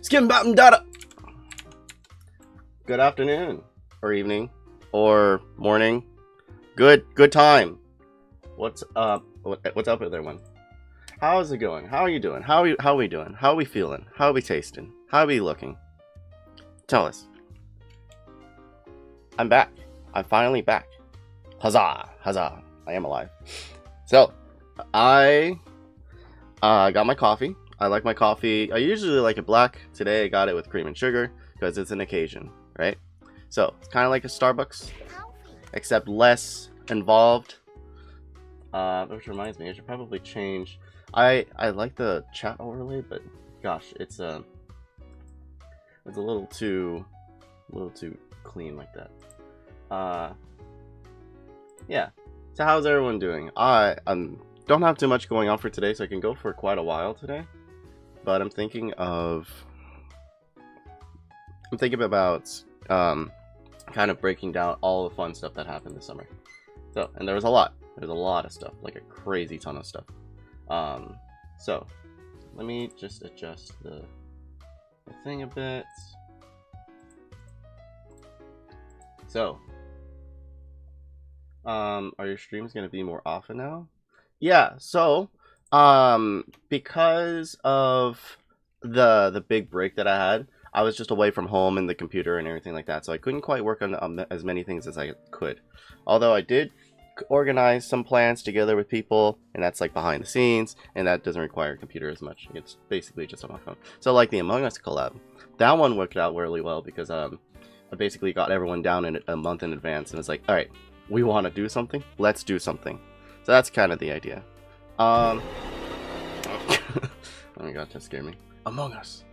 Data. Good afternoon, or evening, or morning. Good time. What's up? What's up with everyone? How's it going? How are you doing? How are we doing? How are we feeling? How are we tasting? How are we looking? Tell us. I'm back. I'm finally back. Huzzah! Huzzah! I am alive. So, I got my coffee. I like my coffee. I usually like it black. Today I got it with cream and sugar because it's an occasion, right? So, it's kind of like a Starbucks, except less involved. Which reminds me, I should probably change. I like the chat overlay, but gosh, it's a little too clean like that. Yeah. So how's everyone doing? I don't have too much going on for today, so I can go for quite a while today. But I'm thinking about kind of breaking down all the fun stuff that happened this summer. So, and there was a lot. There's a lot of stuff, like a crazy ton of stuff. So let me just adjust the thing a bit. So, are your streams going to be more often now? Yeah, so, because of the big break that I had, I was just away from home and the computer and everything like that, so I couldn't quite work on as many things as I could. Although I did organize some plans together with people, and that's like behind the scenes, and that doesn't require a computer as much. It's basically just on my phone. So like the Among Us collab, that one worked out really well because I basically got everyone down in a month in advance and was like, all right, we want to do something, let's do something. So that's kind of the idea. Oh my god, that scared me. Among Us.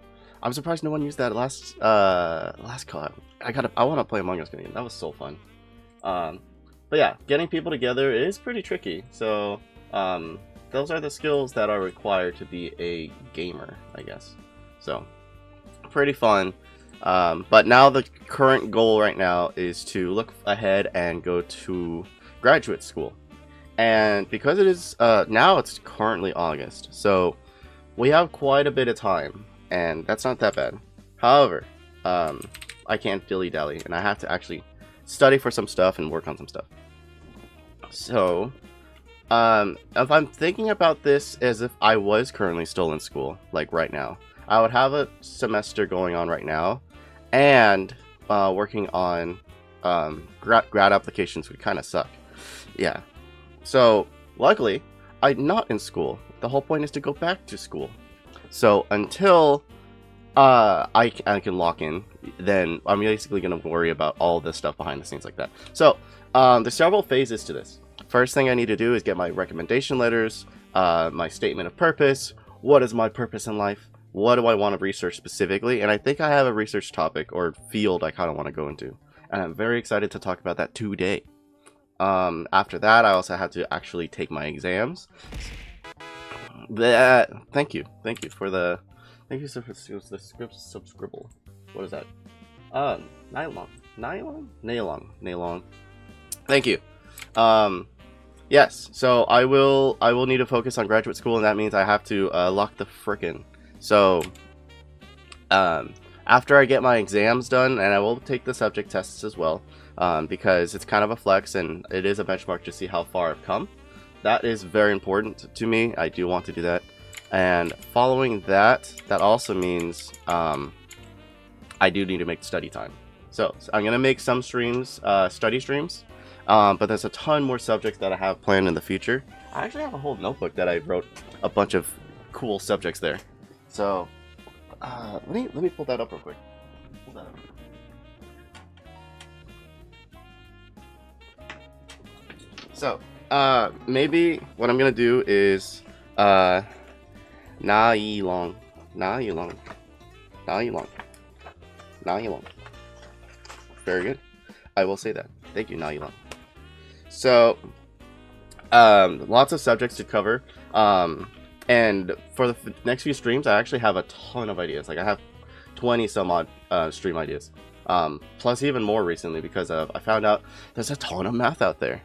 I'm surprised no one used that last collab. I want to play Among Us again. That was so fun. But yeah, getting people together is pretty tricky. So those are the skills that are required to be a gamer, I guess. So pretty fun. But now the current goal right now is to look ahead and go to graduate school. And because it is now it's currently August, so we have quite a bit of time, and that's not that bad. However, I can't dilly-dally, and I have to actually study for some stuff and work on some stuff. So, if I'm thinking about this as if I was currently still in school, like right now, I would have a semester going on right now, and working on grad applications would kind of suck. Yeah. So, luckily, I'm not in school. The whole point is to go back to school. So, until I can lock in, then I'm basically going to worry about all this stuff behind the scenes like that. So, there's several phases to this. First thing I need to do is get my recommendation letters, my statement of purpose. What is my purpose in life? What do I want to research specifically? And I think I have a research topic or field I kind of want to go into. And I'm very excited to talk about that today. After that, I also have to actually take my exams. Thank you for the subscribble. What is that? Nylon. Thank you. Yes. So I will need to focus on graduate school, and that means I have to lock the frickin'. So after I get my exams done, and I will take the subject tests as well. Because it's kind of a flex and it is a benchmark to see how far I've come. That is very important to me. I do want to do that. And following that also means I do need to make study time. So I'm going to make some streams, study streams, but there's a ton more subjects that I have planned in the future. I actually have a whole notebook that I wrote a bunch of cool subjects there. So let me pull that up real quick. Pull that up. So, maybe what I'm gonna do is, nylon. Very good. I will say that. Thank you, nylon. So, lots of subjects to cover. And for the next few streams, I actually have a ton of ideas. Like, I have 20 some odd stream ideas. Plus even more recently because I found out there's a ton of math out there.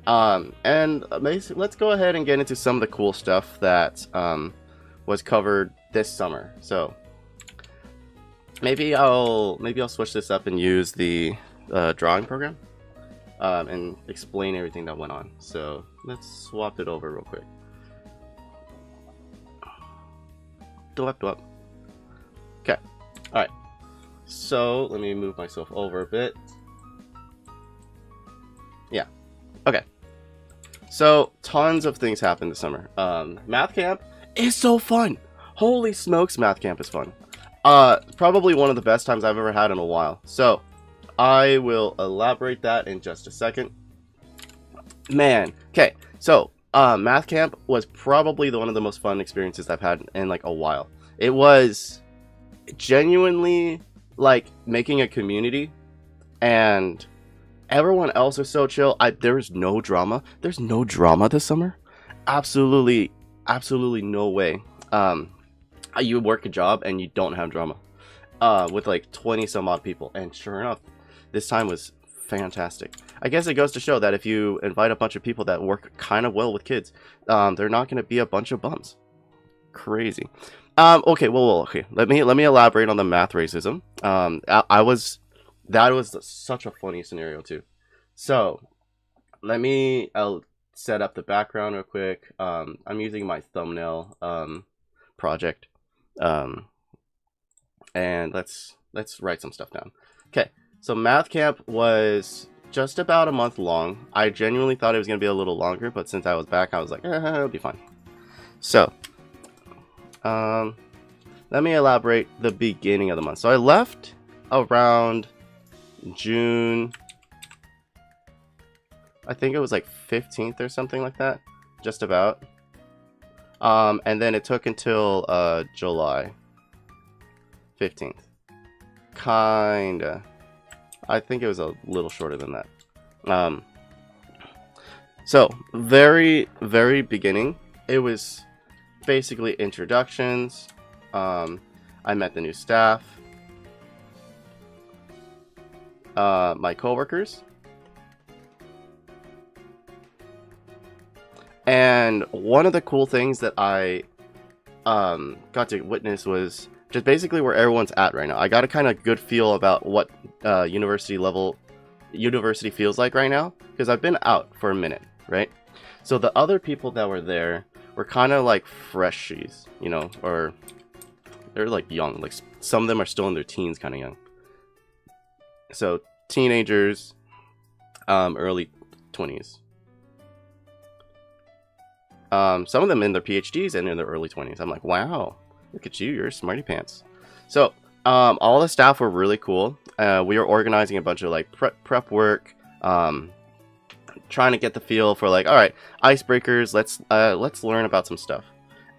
And basically, let's go ahead and get into some of the cool stuff that was covered this summer. So maybe I'll switch this up and use the drawing program and explain everything that went on. So let's swap it over real quick. Okay, all right. So let me move myself over a bit. Yeah. Okay. So tons of things happened this summer. Math camp is so fun. Holy smokes, math camp is fun. Probably one of the best times I've ever had in a while. So I will elaborate that in just a second. Man. Okay. So math camp was probably one of the most fun experiences I've had in like a while. It was genuinely like making a community, and everyone else was so chill. There's no drama. There's no drama this summer. Absolutely no way. You work a job and you don't have drama. With like 20 some odd people, and sure enough, this time was fantastic. I guess it goes to show that if you invite a bunch of people that work kind of well with kids, they're not going to be a bunch of bums. Crazy. Okay, okay. Let me elaborate on the math racism. That was such a funny scenario too. So I'll set up the background real quick. I'm using my thumbnail project, and let's write some stuff down. Okay, so math camp was just about a month long. I genuinely thought it was gonna be a little longer, but since I was back, I was like, it'll be fine. So let me elaborate the beginning of the month. So I left around June, I think it was like 15th or something like that, just about. And then it took until July 15th, kinda. I think it was a little shorter than that. So very beginning, it was basically introductions. I met the new staff, my coworkers, and one of the cool things that I got to witness was just basically where everyone's at right now. I got a kind of good feel about what university feels like right now, because I've been out for a minute, right? So the other people that were there were kind of like freshies, you know, or they're like young, like some of them are still in their teens, kind of young. So teenagers, early 20s. Some of them in their PhDs and in their early 20s. I'm like, wow, look at you, you're smarty pants. So all the staff were really cool. We were organizing a bunch of like prep work, trying to get the feel for like, all right, icebreakers, let's learn about some stuff.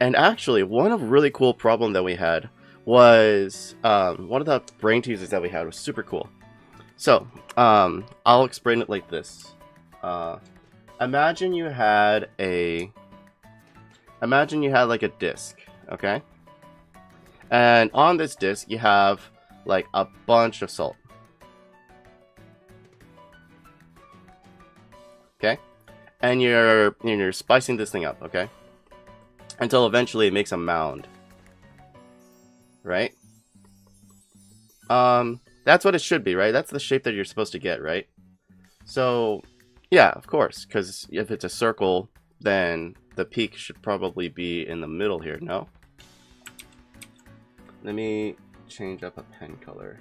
And actually, one of really cool problem that we had was one of the brain teasers that we had was super cool. So I'll explain it like this. Imagine you had like a disc, okay? And on this disc you have like a bunch of salt. Okay? And you're spicing this thing up, okay? Until eventually it makes a mound. Right? That's what it should be, right? That's the shape that you're supposed to get, right? So, yeah, of course, because if it's a circle, then the peak should probably be in the middle here, no? Let me change up a pen color.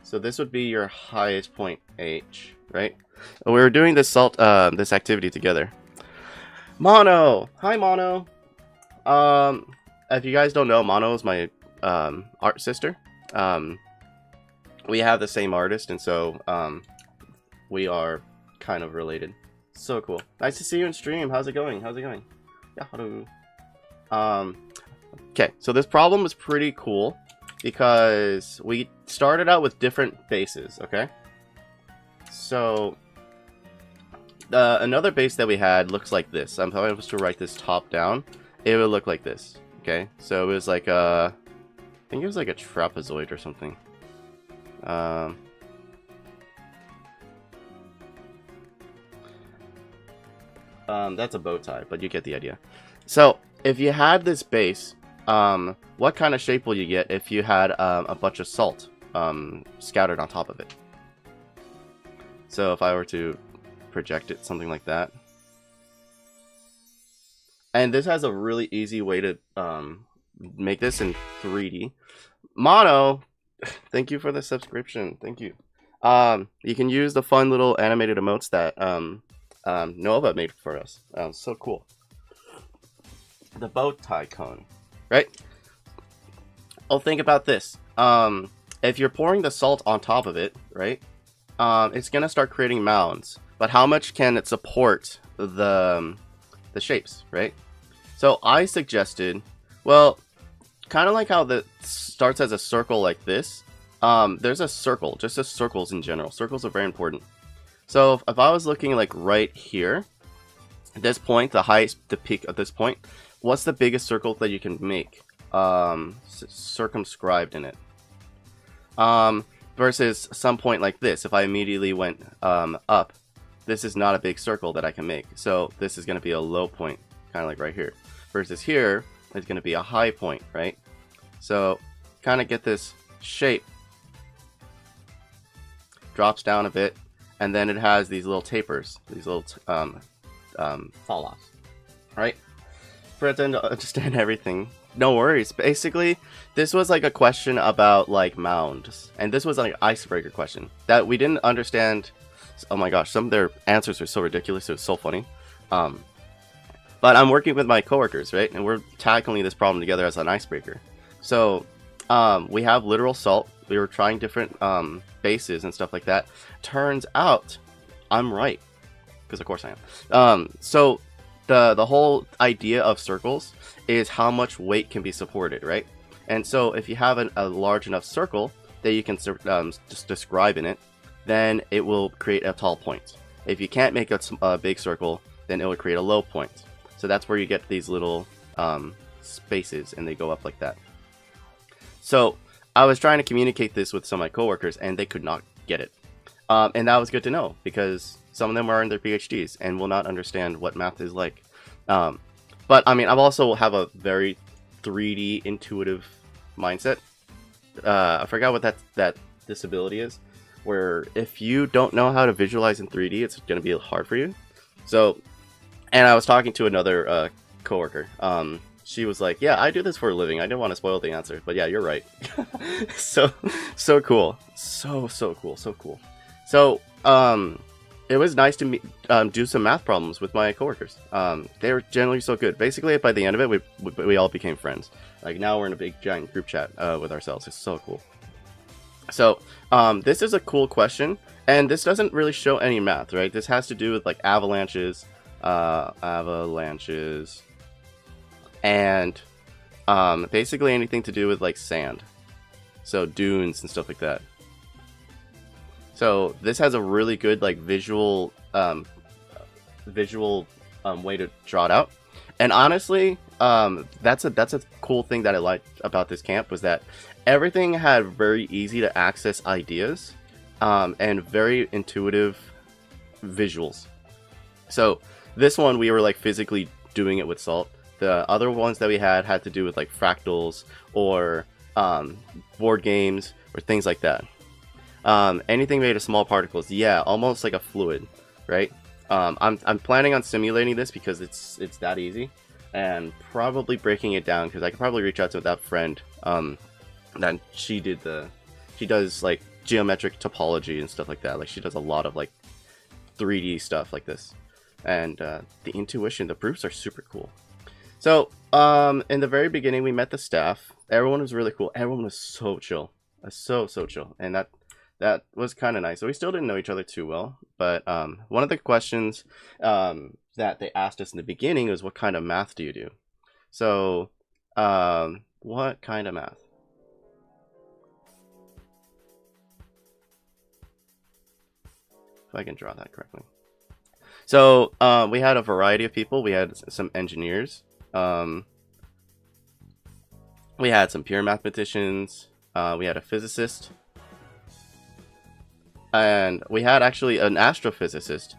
So this would be your highest point H, right? We were doing this this activity together. Mono! Hi, Mono! If you guys don't know, Mono is my art sister. We have the same artist, and so we are kind of related. So cool. Nice to see you in stream. How's it going? Yeah, hello. Okay, so this problem was pretty cool because we started out with different bases, okay? So another base that we had looks like this. I'm probably supposed to write this top down. It would look like this, okay? So it was like I think it was like a trapezoid or something. That's a bow tie, but you get the idea. So if you had this base, what kind of shape will you get if you had a bunch of salt scattered on top of it? So if I were to project it, something like that. And this has a really easy way to make this in 3D. Mono, thank you for the subscription. Thank you. You can use the fun little animated emotes that Nova made for us. So cool. The bow tie cone, right? Oh, think about this. If you're pouring the salt on top of it, right? It's gonna start creating mounds. But how much can it support the shapes, right? So I suggested, well, kind of like how that starts as a circle like this. There's a circle, just as circles in general. Circles are very important. So if I was looking like right here, at this point, the peak at this point, what's the biggest circle that you can make circumscribed in it? Versus some point like this. If I immediately went up, this is not a big circle that I can make. So this is going to be a low point, kind of like right here. Versus here is going to be a high point, right? So kind of get this shape. Drops down a bit, and then it has these little tapers, these little fall offs, right? For it to understand everything, no worries. Basically, this was like a question about like mounds, and this was like an icebreaker question that we didn't understand. Oh my gosh, some of their answers are so ridiculous. It was so funny. But I'm working with my coworkers, right? And we're tackling this problem together as an icebreaker. So we have literal salt. We were trying different bases and stuff like that. Turns out I'm right, because of course I am. So the whole idea of circles is how much weight can be supported, right? And so if you have a large enough circle that you can just describe in it, then it will create a tall point. If you can't make a big circle, then it will create a low point. So that's where you get these little spaces, and they go up like that. So I was trying to communicate this with some of my coworkers, and they could not get it. And that was good to know, because some of them are in their PhDs and will not understand what math is like. But I mean, I also have a very 3D intuitive mindset. I forgot what that disability is, where if you don't know how to visualize in 3D, it's going to be hard for you. So, and I was talking to another coworker. She was like, yeah, I do this for a living. I didn't want to spoil the answer, but yeah, you're right. so cool. So cool. So, it was nice to do some math problems with my coworkers. They were generally so good. Basically, by the end of it, we all became friends. Like, now we're in a big, giant group chat with ourselves. It's so cool. So, this is a cool question, and this doesn't really show any math, right? This has to do with, like, avalanches, and basically anything to do with, like, sand. So, dunes and stuff like that. So this has a really good like visual way to draw it out. And honestly, that's a cool thing that I liked about this camp, was that everything had very easy to access ideas and very intuitive visuals. So this one we were like physically doing it with salt. The other ones that we had to do with like fractals or board games or things like that. Anything made of small particles, yeah, almost like a fluid, right? I'm planning on simulating this because it's that easy, and probably breaking it down, because I could probably reach out to that friend that she does like geometric topology and stuff like that. Like, she does a lot of like 3D stuff like this, and the intuition, the proofs are super cool. So in the very beginning, we met the staff. Everyone was really cool. Everyone was so chill, so chill, and that was kind of nice. So we still didn't know each other too well, but one of the questions that they asked us in the beginning was, what kind of math do you do? So what kind of math? If I can draw that correctly. So we had a variety of people. We had some engineers. We had some pure mathematicians. We had a physicist. And we had actually an astrophysicist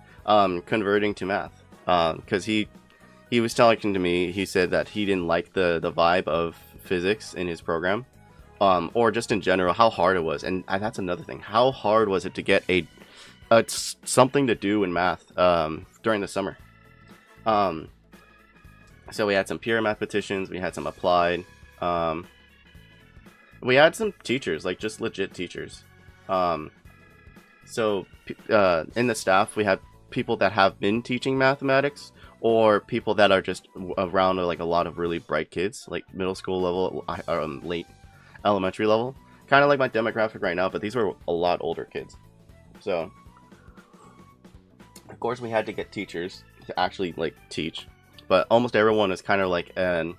converting to math, because he was talking to me. He said that he didn't like the vibe of physics in his program, or just in general, how hard it was. And that's another thing. How hard was it to get something to do in math during the summer? So we had some pure mathematicians, we had some applied, we had some teachers, like just legit teachers. So in the staff, we had people that have been teaching mathematics, or people that are just around like a lot of really bright kids, like middle school level, late elementary level. Kind of like my demographic right now, but these were a lot older kids. So, of course, we had to get teachers to actually like teach, but almost everyone is kind of like an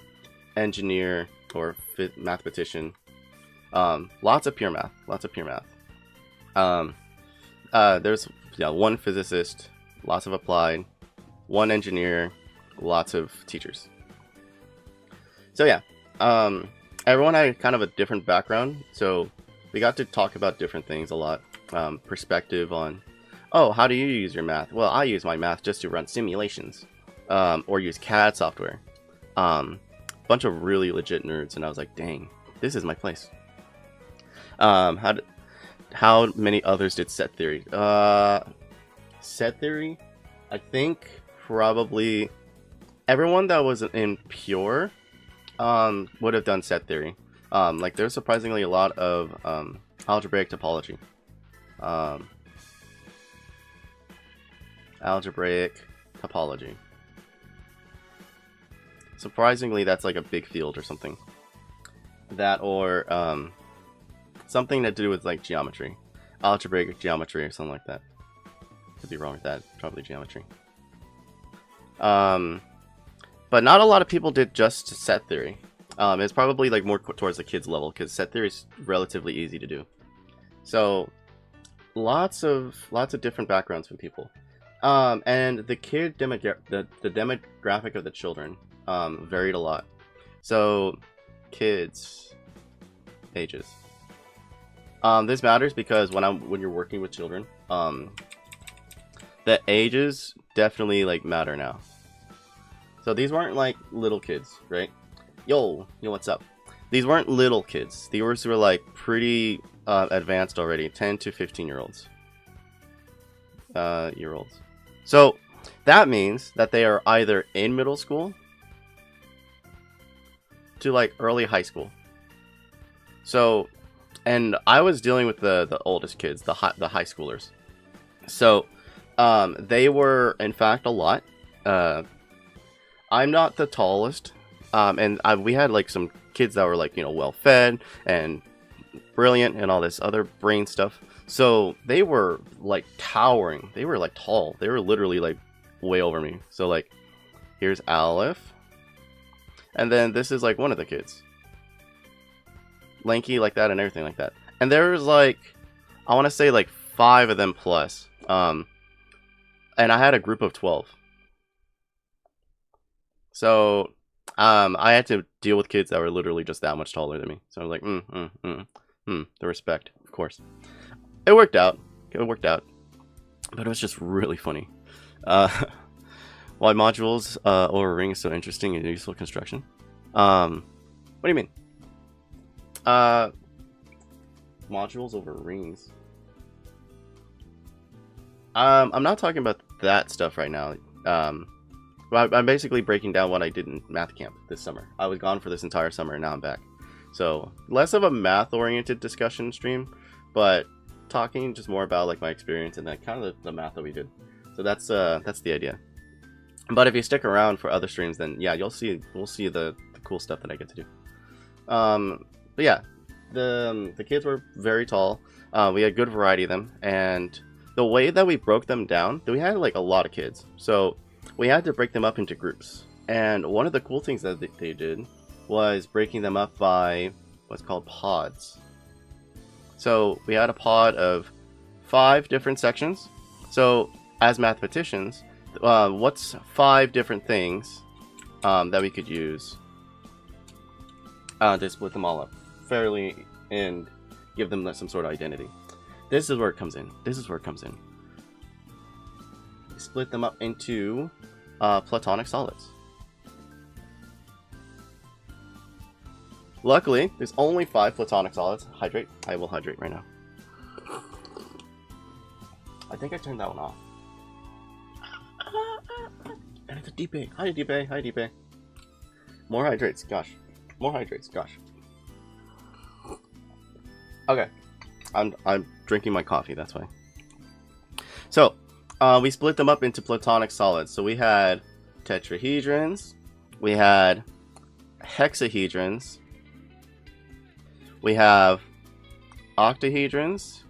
engineer or mathematician. Lots of pure math. There's one physicist, lots of applied, one engineer, lots of teachers. So yeah, everyone had kind of a different background, so we got to talk about different things a lot. Perspective on, oh, how do you use your math? Well, I use my math just to run simulations, or use CAD software. Bunch of really legit nerds, and I was like, dang, this is my place. How many others did set theory? Set theory, I think probably everyone that was in pure would have done set theory. Like there's surprisingly a lot of algebraic topology. Surprisingly, that's like a big field or something. That or something to do with like geometry, algebraic geometry or something like that. Could be wrong with that. Probably geometry. But not a lot of people did just set theory. It's probably like more towards the kids level, because set theory is relatively easy to do. So lots of different backgrounds from people. And the demographic of the children varied a lot. So kids ages. This matters because when you're working with children, the ages definitely like matter now. So these weren't like little kids, right? Yo, what's up? These weren't little kids. These were like pretty advanced already, 10 to 15 year olds. So that means that they are either in middle school to like early high school. So, and I was dealing with the oldest kids, the high schoolers. So they were in fact a lot. I'm not the tallest, and we had like some kids that were like, well fed and brilliant and all this other brain stuff. So they were like towering. They were like tall. They were literally like way over me. So like, here's Aleph, and then this is like one of the kids, lanky like that and everything like that. And there was like, I want to say like 5 of them plus. And I had a group of 12. So I had to deal with kids that were literally just that much taller than me. So I was like, the respect, of course. It worked out. But it was just really funny. Why modules over ring is so interesting and useful construction. What do you mean? Modules over rings. I'm not talking about that stuff right now. I'm basically breaking down what I did in math camp this summer. I was gone for this entire summer, and now I'm back. So less of a math-oriented discussion stream, but talking just more about like my experience and then kind of the math that we did. So that's the idea. But if you stick around for other streams, then yeah, we'll see the cool stuff that I get to do. But yeah, the kids were very tall. We had a good variety of them, and the way that we broke them down, we had like a lot of kids, so we had to break them up into groups. And one of the cool things that they did was breaking them up by what's called pods. So we had a pod of 5 different sections. So as mathematicians, what's 5 different things that we could use to split them all up fairly and give them some sort of identity? This is where it comes in. We split them up into platonic solids. Luckily, there's only 5 platonic solids. Hydrate. I will hydrate right now. I think I turned that one off. And it's a deep A. Hi, deep A. Hi, deep A. More hydrates. Gosh. More hydrates. Gosh. Okay. I'm drinking my coffee. That's why. So, we split them up into platonic solids. So we had tetrahedrons. We had hexahedrons. We have octahedrons.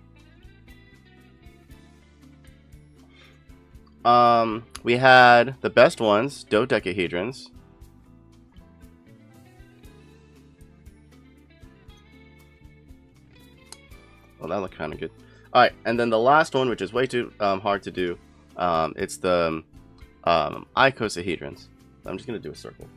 We had the best ones, dodecahedrons. Well, that looked kind of good. Alright, and then the last one, which is way too hard to do, it's the icosahedrons. I'm just going to do a circle.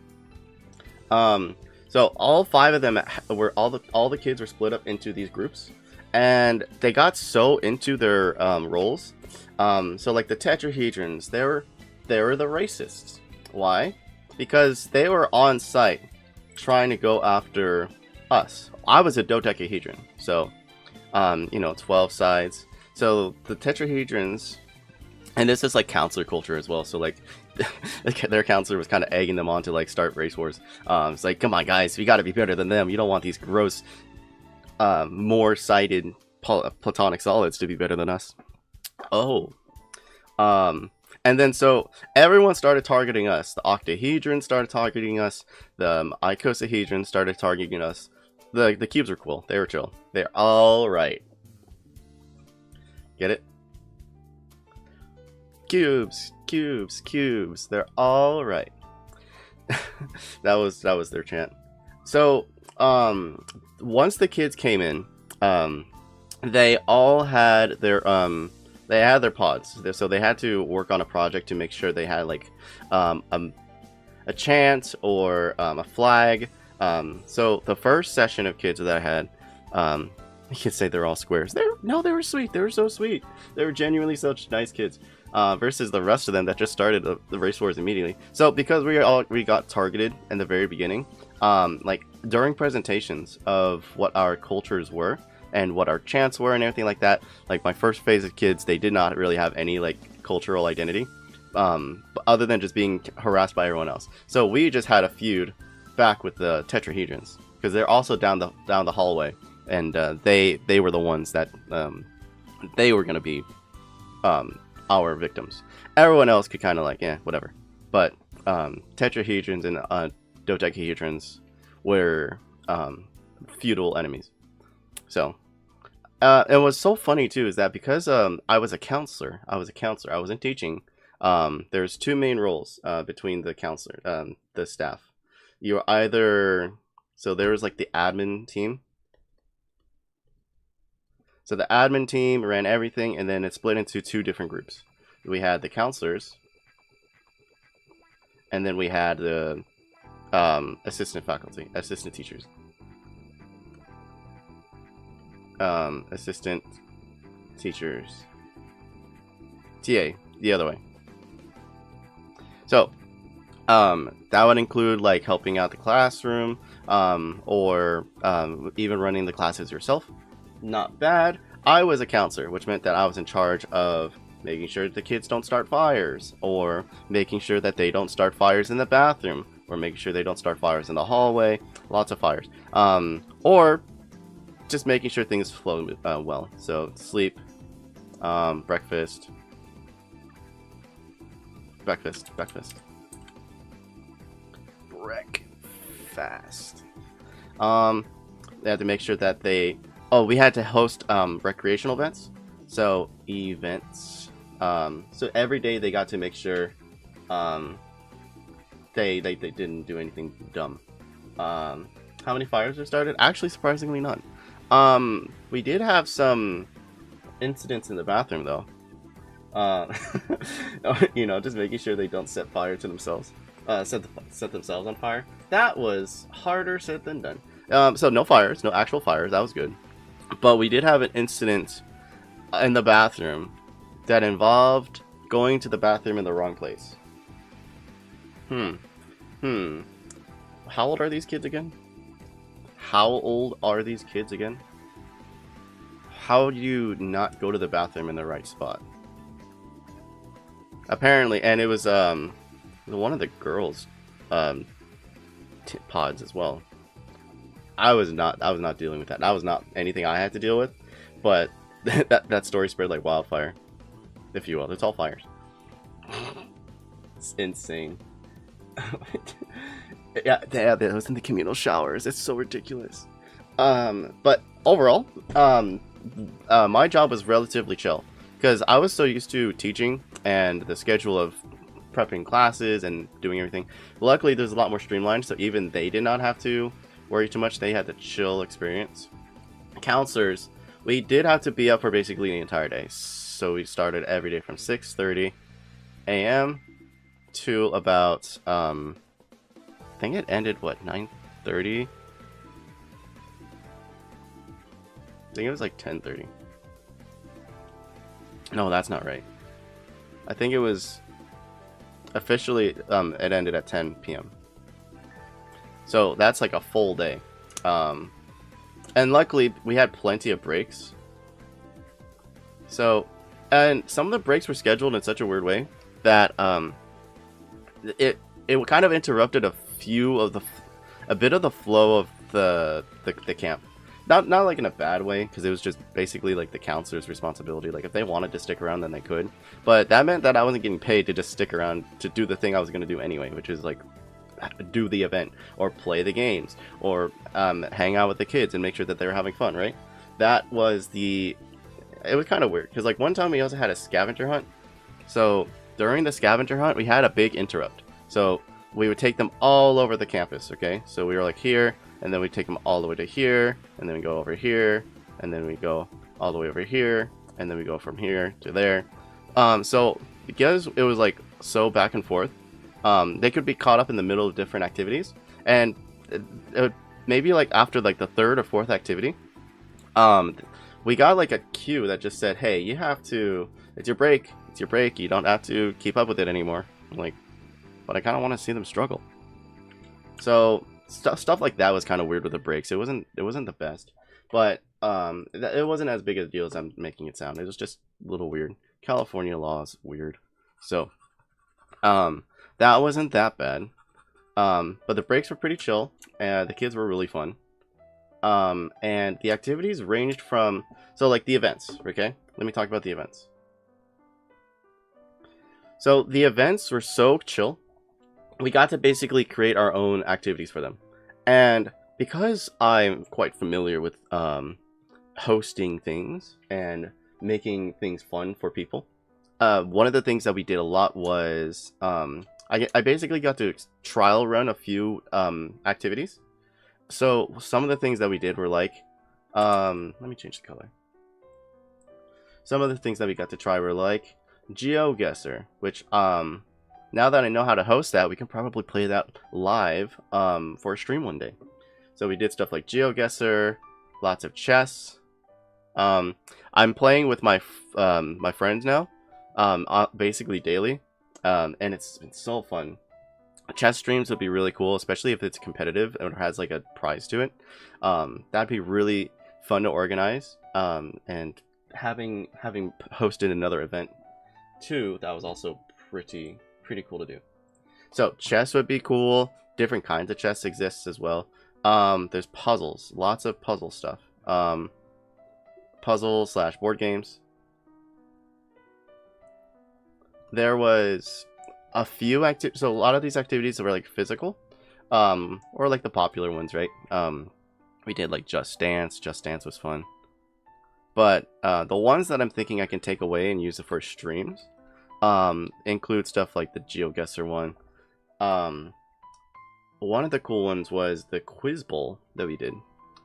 So all 5 of them were, all the kids were split up into these groups. And they got so into their roles. So like the tetrahedrons, they were the racists. Why? Because they were on site trying to go after us. I was a dodecahedron, so 12 sides. So the tetrahedrons, and this is like counselor culture as well. So like their counselor was kind of egging them on to like start race wars. It's like, come on guys, we got to be better than them. You don't want these gross, more sided platonic solids to be better than us. Oh. And then so everyone started targeting us. The octahedrons started targeting us. The icosahedrons started targeting us. The cubes were cool. They were chill. They're all right. Get it? Cubes, cubes, cubes. They're all right. that was their chant. So once the kids came in, they all had their pods. So they had to work on a project to make sure they had like a chant or a flag. So the first session of kids that I had, you could say they're all squares. They were sweet. They were so sweet. They were genuinely such nice kids. Versus the rest of them that just started the race wars immediately. So because we got targeted in the very beginning, like during presentations of what our cultures were and what our chants were and everything like that, like my first phase of kids, they did not really have any like cultural identity, other than just being harassed by everyone else. So we just had a feud back with the tetrahedrons because they're also down the hallway, and they were the ones that they were gonna be our victims. Everyone else could kind of like, whatever. But tetrahedrons and dodecahedrons were feudal enemies. So it was so funny too is that because I was a counselor, I wasn't teaching. There's 2 main roles between the counselor, the staff. You're either, so there was like the admin team. So the admin team ran everything, and then it split into 2 different groups. We had the counselors, and then we had the assistant faculty, assistant teachers. Assistant teachers. TA, the other way. So, that would include like helping out the classroom, or even running the classes yourself. Not bad. I was a counselor, which meant that I was in charge of making sure the kids don't start fires, or making sure that they don't start fires in the bathroom, or making sure they don't start fires in the hallway. Lots of fires. Or just making sure things flow well. So sleep, breakfast. Breakfast. They had to make sure that we had to host recreational events. So events. So every day they got to make sure they didn't do anything dumb. How many fires were started? Actually, surprisingly none. We did have some incidents in the bathroom though. Just making sure they don't set fire to themselves. Set themselves on fire. That was harder said than done. So no fires, no actual fires. That was good. But we did have an incident in the bathroom that involved going to the bathroom in the wrong place. How old are these kids again? How old are these kids again? How do you not go to the bathroom in the right spot? Apparently, and it was one of the girls pods as well. I was not dealing with that. That was not anything I had to deal with, but that story spread like wildfire, if you will. It's all fires. It's insane. yeah, that was in the communal showers. It's so ridiculous. But overall, my job was relatively chill because I was so used to teaching and the schedule of prepping classes and doing everything. Luckily, there's a lot more streamlined, so even they did not have to worry too much. They had the chill experience. Counselors, we did have to be up for basically the entire day. So we started every day from 6:30 a.m. to about I think it ended what, 9:30? I think it was like 10:30. No, that's not right. I think it was officially it ended at 10 p.m. So that's like a full day. And luckily we had plenty of breaks. So, and some of the breaks were scheduled in such a weird way that it kind of interrupted a bit of the flow of the camp. Not like in a bad way, because it was just basically like the counselor's responsibility. Like if they wanted to stick around, then they could. But that meant that I wasn't getting paid to just stick around to do the thing I was going to do anyway, which is like do the event or play the games or hang out with the kids and make sure that they were having fun, right? That was it was kind of weird because like one time we also had a scavenger hunt. So during the scavenger hunt, we had a big interrupt. So we would take them all over the campus, okay? So we were like here, and then we take them all the way to here, and then we go over here, and then we go all the way over here, and then we go from here to there. So because it was like so back and forth, they could be caught up in the middle of different activities, and it would, maybe like after like the third or fourth activity, we got like a cue that just said, hey, you have to, it's your break, you don't have to keep up with it anymore. I'm like, but I kind of want to see them struggle. So stuff like that was kind of weird with the breaks. It wasn't the best, but it wasn't as big a deal as I'm making it sound. It was just a little weird. California law is weird. So that wasn't that bad. But the breaks were pretty chill, and the kids were really fun. And the activities ranged from, so like the events, okay? Let me talk about the events. So the events were so chill. We got to basically create our own activities for them. And because I'm quite familiar with hosting things and making things fun for people, one of the things that we did a lot was I basically got to trial run a few activities. So some of the things that we did were like, let me change the color. Some of the things that we got to try were like GeoGuessr, which now that I know how to host that, we can probably play that live for a stream one day. So we did stuff like GeoGuessr, lots of chess. I'm playing with my my friends now, basically daily, and it's been so fun. Chess streams would be really cool, especially if it's competitive and it has like a prize to it. That'd be really fun to organize. And having hosted another event too, that was also pretty cool to do. So chess would be cool. Different kinds of chess exists as well. There's puzzles, lots of puzzle stuff. Puzzle / board games. There was a few activities, so a lot of these activities were like physical, or like the popular ones, right? We did like Just Dance. Just Dance was fun. But the ones that I'm thinking I can take away and use it for streams include stuff like the GeoGuessr one. One of the cool ones was the Quiz Bowl that we did.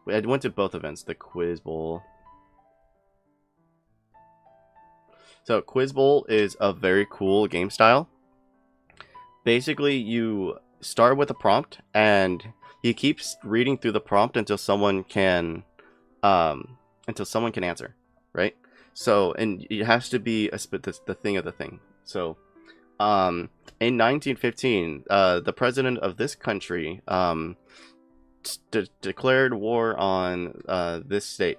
I went to both events, the Quiz Bowl. So Quiz Bowl is a very cool game style. Basically, you start with a prompt and you keep reading through the prompt until someone can answer, right? So, and it has to be the thing of the thing. So, in 1915, the president of this country declared war on this state.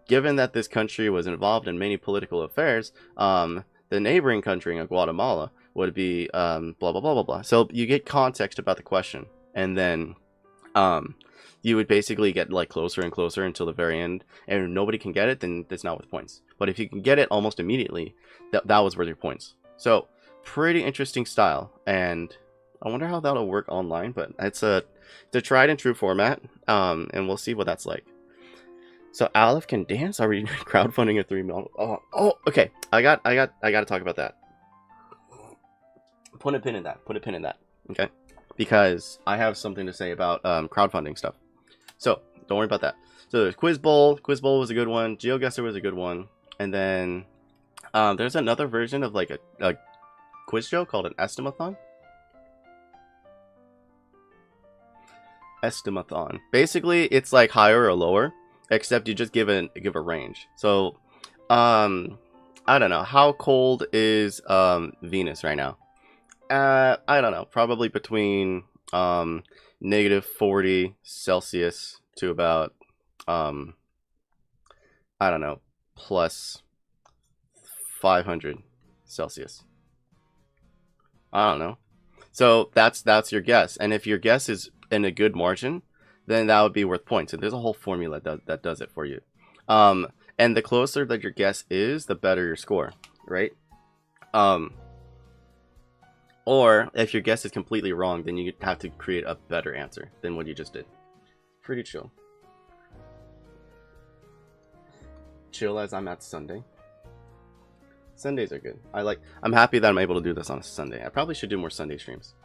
Given that this country was involved in many political affairs, the neighboring country of Guatemala would be blah blah blah blah blah. So you get context about the question, and then you would basically get like closer and closer until the very end. And if nobody can get it, then it's not worth points. But if you can get it almost immediately, that was worth your points. So pretty interesting style, and I wonder how that'll work online. But it's a tried and true format, and we'll see what that's like. So Aleph can dance? Are we crowdfunding a 3 million? Oh, okay. I got to talk about that. Put a pin in that. Put a pin in that. Okay, because I have something to say about crowdfunding stuff. So don't worry about that. So there's Quiz Bowl. Quiz Bowl was a good one. GeoGuessr was a good one. And then there's another version of like a quiz show called an Estimathon. Estimathon. Basically, it's like higher or lower, except you just give a range. So I don't know, how cold is Venus right now? I don't know, probably between -40 Celsius to about I don't know, plus 500 Celsius. I don't know. So that's your guess, and if your guess is in a good margin, then that would be worth points. And there's a whole formula that does it for you. And the closer that your guess is, the better your score, right? Or if your guess is completely wrong, then you have to create a better answer than what you just did. Pretty chill. Chill as I'm at Sunday. Sundays are good. I'm happy that I'm able to do this on a Sunday. I probably should do more Sunday streams.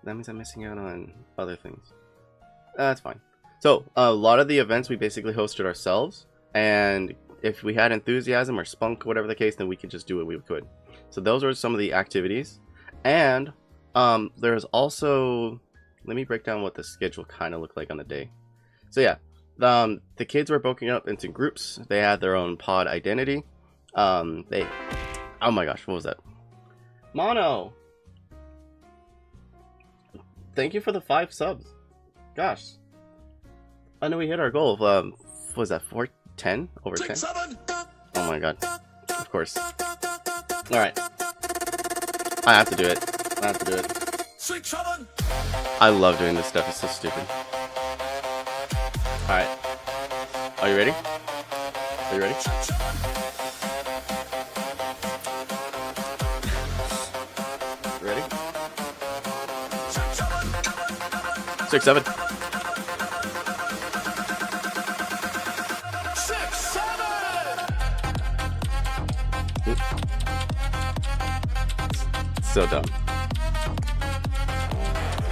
That means I'm missing out on other things. That's fine. So a lot of the events we basically hosted ourselves, and if we had enthusiasm or spunk, whatever the case, then we could just do what we could. So those are some of the activities. And there's also, let me break down what the schedule kind of looked like on the day. So yeah, the kids were broken up into groups. They had their own pod identity. Oh my gosh, what was that? Mono! Thank you for the 5 subs. Gosh. I know we hit our goal of, what was that, 410? Over 10? Oh my god. Of course. Alright. I have to do it. I have to do it. I love doing this stuff. It's so stupid. Alright. Are you ready? Are you ready? Ready? 6, 7. 6, 7. So dumb.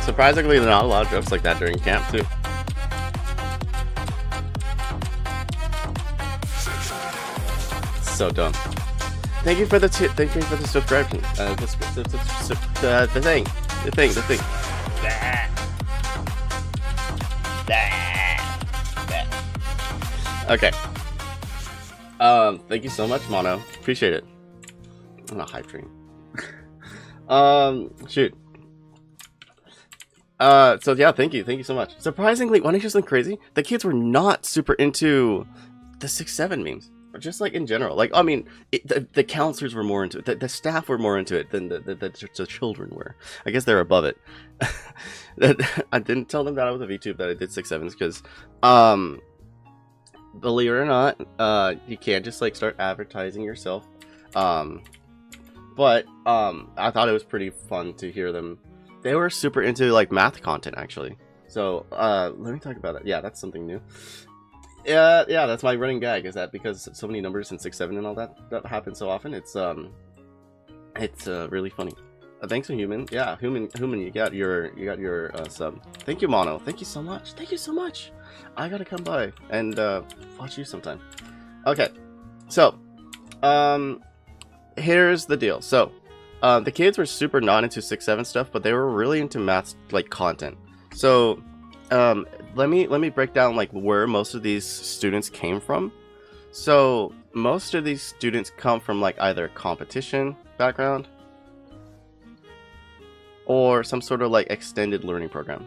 Surprisingly, there are not a lot of jokes like that during camp too. So dumb. Thank you for the subscription. The thing. Okay. Thank you so much, Mono. Appreciate it. I'm a hype train. Shoot. So yeah, thank you so much. Surprisingly, want to hear something crazy? The kids were not super into the 6-7 memes, but just like in general. Like, I mean, the counselors were more into it. The staff were more into it than the children were. I guess they're above it. I didn't tell them that I was a VTube, that I did 6-7s, because believe it or not, you can't just like start advertising yourself. But I thought it was pretty fun to hear them. They were super into like math content, actually. So let me talk about that. Yeah, that's something new. Yeah, that's my running gag, is that because so many numbers in 6-7 and all that happens so often, it's really funny. Thanks for Human. Yeah, Human, you got your sub. Thank you, Mono. Thank you so much. Thank you so much. I gotta come by and watch you sometime. Okay, so here's the deal. So the kids were super not into 6-7 stuff, but they were really into math like content. So let me break down like where most of these students came from. So most of these students come from like either competition background or some sort of like extended learning program.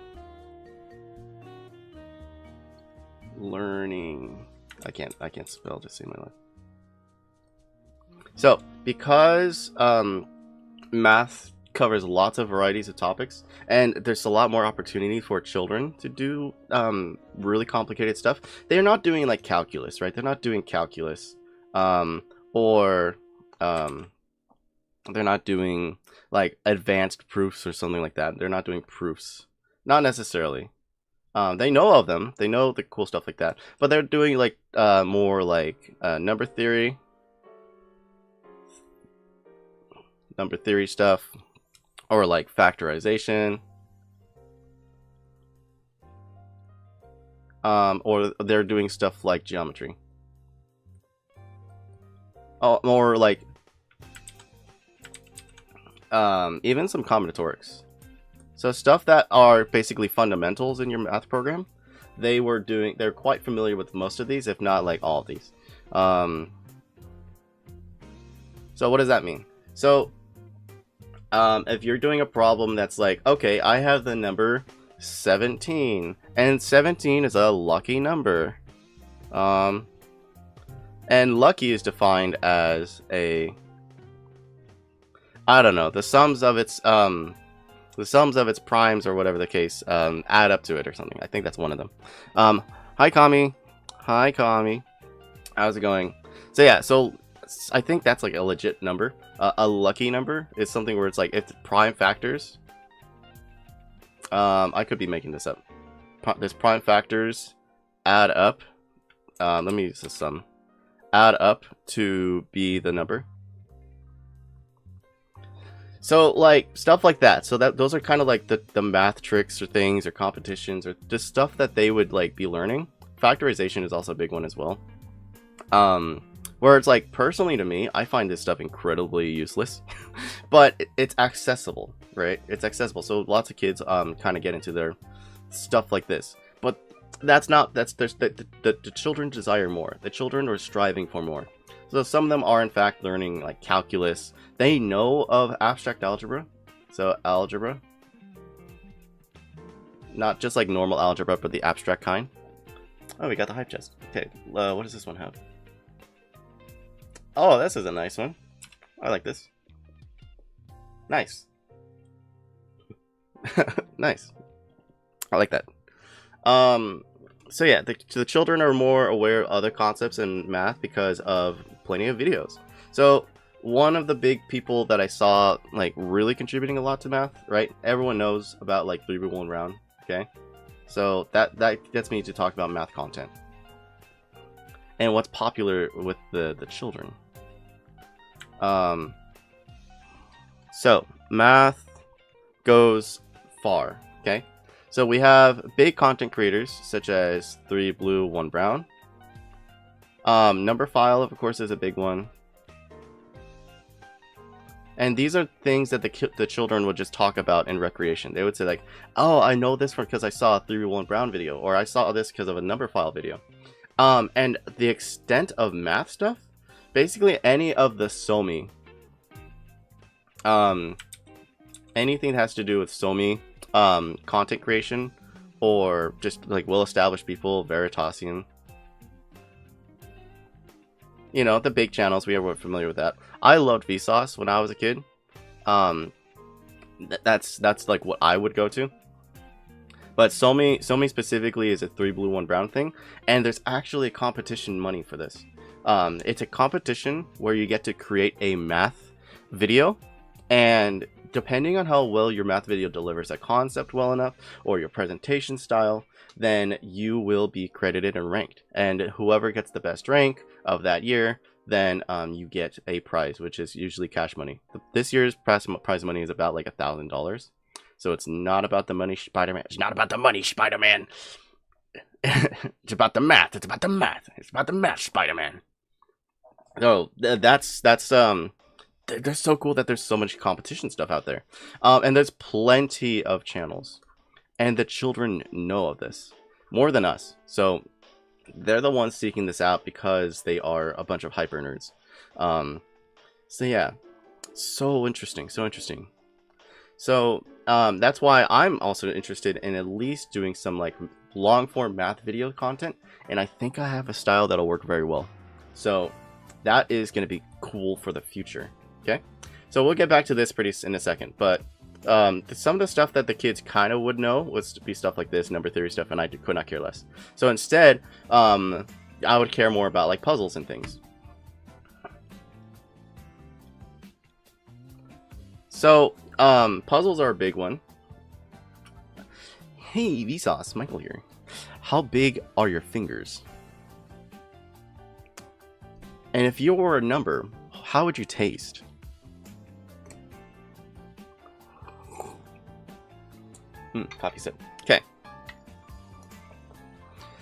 learning. I can't spell to save my life. So because math covers lots of varieties of topics, and there's a lot more opportunity for children to do really complicated stuff. They're not doing like calculus, right? They're not doing calculus, or they're not doing like advanced proofs or something like that. They're not doing proofs, not necessarily. They know of them, they know the cool stuff like that, but they're doing like more like number theory stuff, or like factorization, or they're doing stuff like geometry. Oh, more like even some combinatorics. So stuff that are basically fundamentals in your math program, they're quite familiar with most of these, if not like all of these. So what does that mean? So if you're doing a problem that's like, okay, I have the number 17, and 17 is a lucky number. And lucky is defined as a, I don't know, the sums of its primes, or whatever the case, add up to it or something. I think that's one of them. Hi Kami. Hi Kami. How's it going? So yeah, so I think that's like a legit number. A lucky number is something where it's like if the prime factors, I could be making this up. This prime factors add up. Let me use the sum. Add up to be the number. So like stuff like that. So that those are kind of like the math tricks or things or competitions or just stuff that they would like be learning. Factorization is also a big one as well. Where it's like, personally to me, I find this stuff incredibly useless, but it's accessible, right? It's accessible. So lots of kids kind of get into their stuff like this, but the children desire more. The children are striving for more. So some of them are in fact learning like calculus. They know of abstract algebra. So algebra, not just like normal algebra, but the abstract kind. Oh, we got the hype chest. Okay, what does this one have? Oh, this is a nice one. I like this. Nice. Nice. I like that. So yeah, the children are more aware of other concepts in math because of plenty of videos. So one of the big people that I saw like really contributing a lot to math, right? Everyone knows about like 3-1 round, okay? So that gets me to talk about math content and what's popular with the children. So math goes far, okay? So we have big content creators such as 3 Blue 1 Brown. Number File, of course, is a big one. And these are things that the children would just talk about in recreation. They would say like, oh, I know this because I saw a 3-1 Brown video, or I saw this because of a Number File video. And the extent of math stuff, basically any of the 𝖘𝖈, anything that has to do with 𝖘𝖈, content creation, or just like well-established people, Veritasium, you know, the big channels, we are familiar with that. I loved Vsauce when I was a kid. That's like what I would go to. But 𝖘𝖈 specifically is a 3 Blue 1 Brown thing, and there's actually a competition money for this. It's a competition where you get to create a math video, and depending on how well your math video delivers a concept well enough, or your presentation style, then you will be credited and ranked. And whoever gets the best rank of that year, then you get a prize, which is usually cash money. This year's prize money is about like $1,000. So it's not about the money, Spider-Man. It's not about the money, Spider-Man. It's about the math. It's about the math. It's about the math, Spider-Man. So that's they're so cool that there's so much competition stuff out there. And there's plenty of channels. And the children know of this more than us. So they're the ones seeking this out because they are a bunch of hyper nerds. So yeah, so interesting, so interesting. So that's why I'm also interested in at least doing some like long form math video content, and I think I have a style that'll work very well. So that is going to be cool for the future. Okay, so we'll get back to this in a second, but some of the stuff that the kids kind of would know would be stuff like this number theory stuff, and I could not care less. So instead, I would care more about like puzzles and things. So puzzles are a big one. Hey Vsauce, Michael here. How big are your fingers? And if you were a number, how would you taste? Coffee sip. Okay.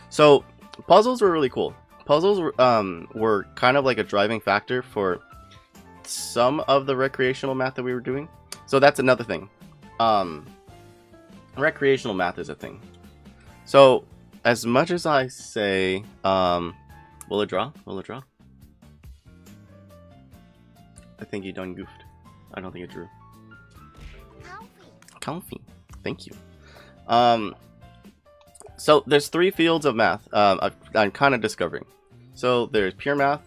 So puzzles were really cool. Puzzles were kind of like a driving factor for some of the recreational math that we were doing. So that's another thing. Recreational math is a thing. So as much as I say, will it draw? Will it draw? I think you done goofed. I don't think it drew. Comfy. Thank you. So there's 3 fields of math I'm kind of discovering. So there's pure math,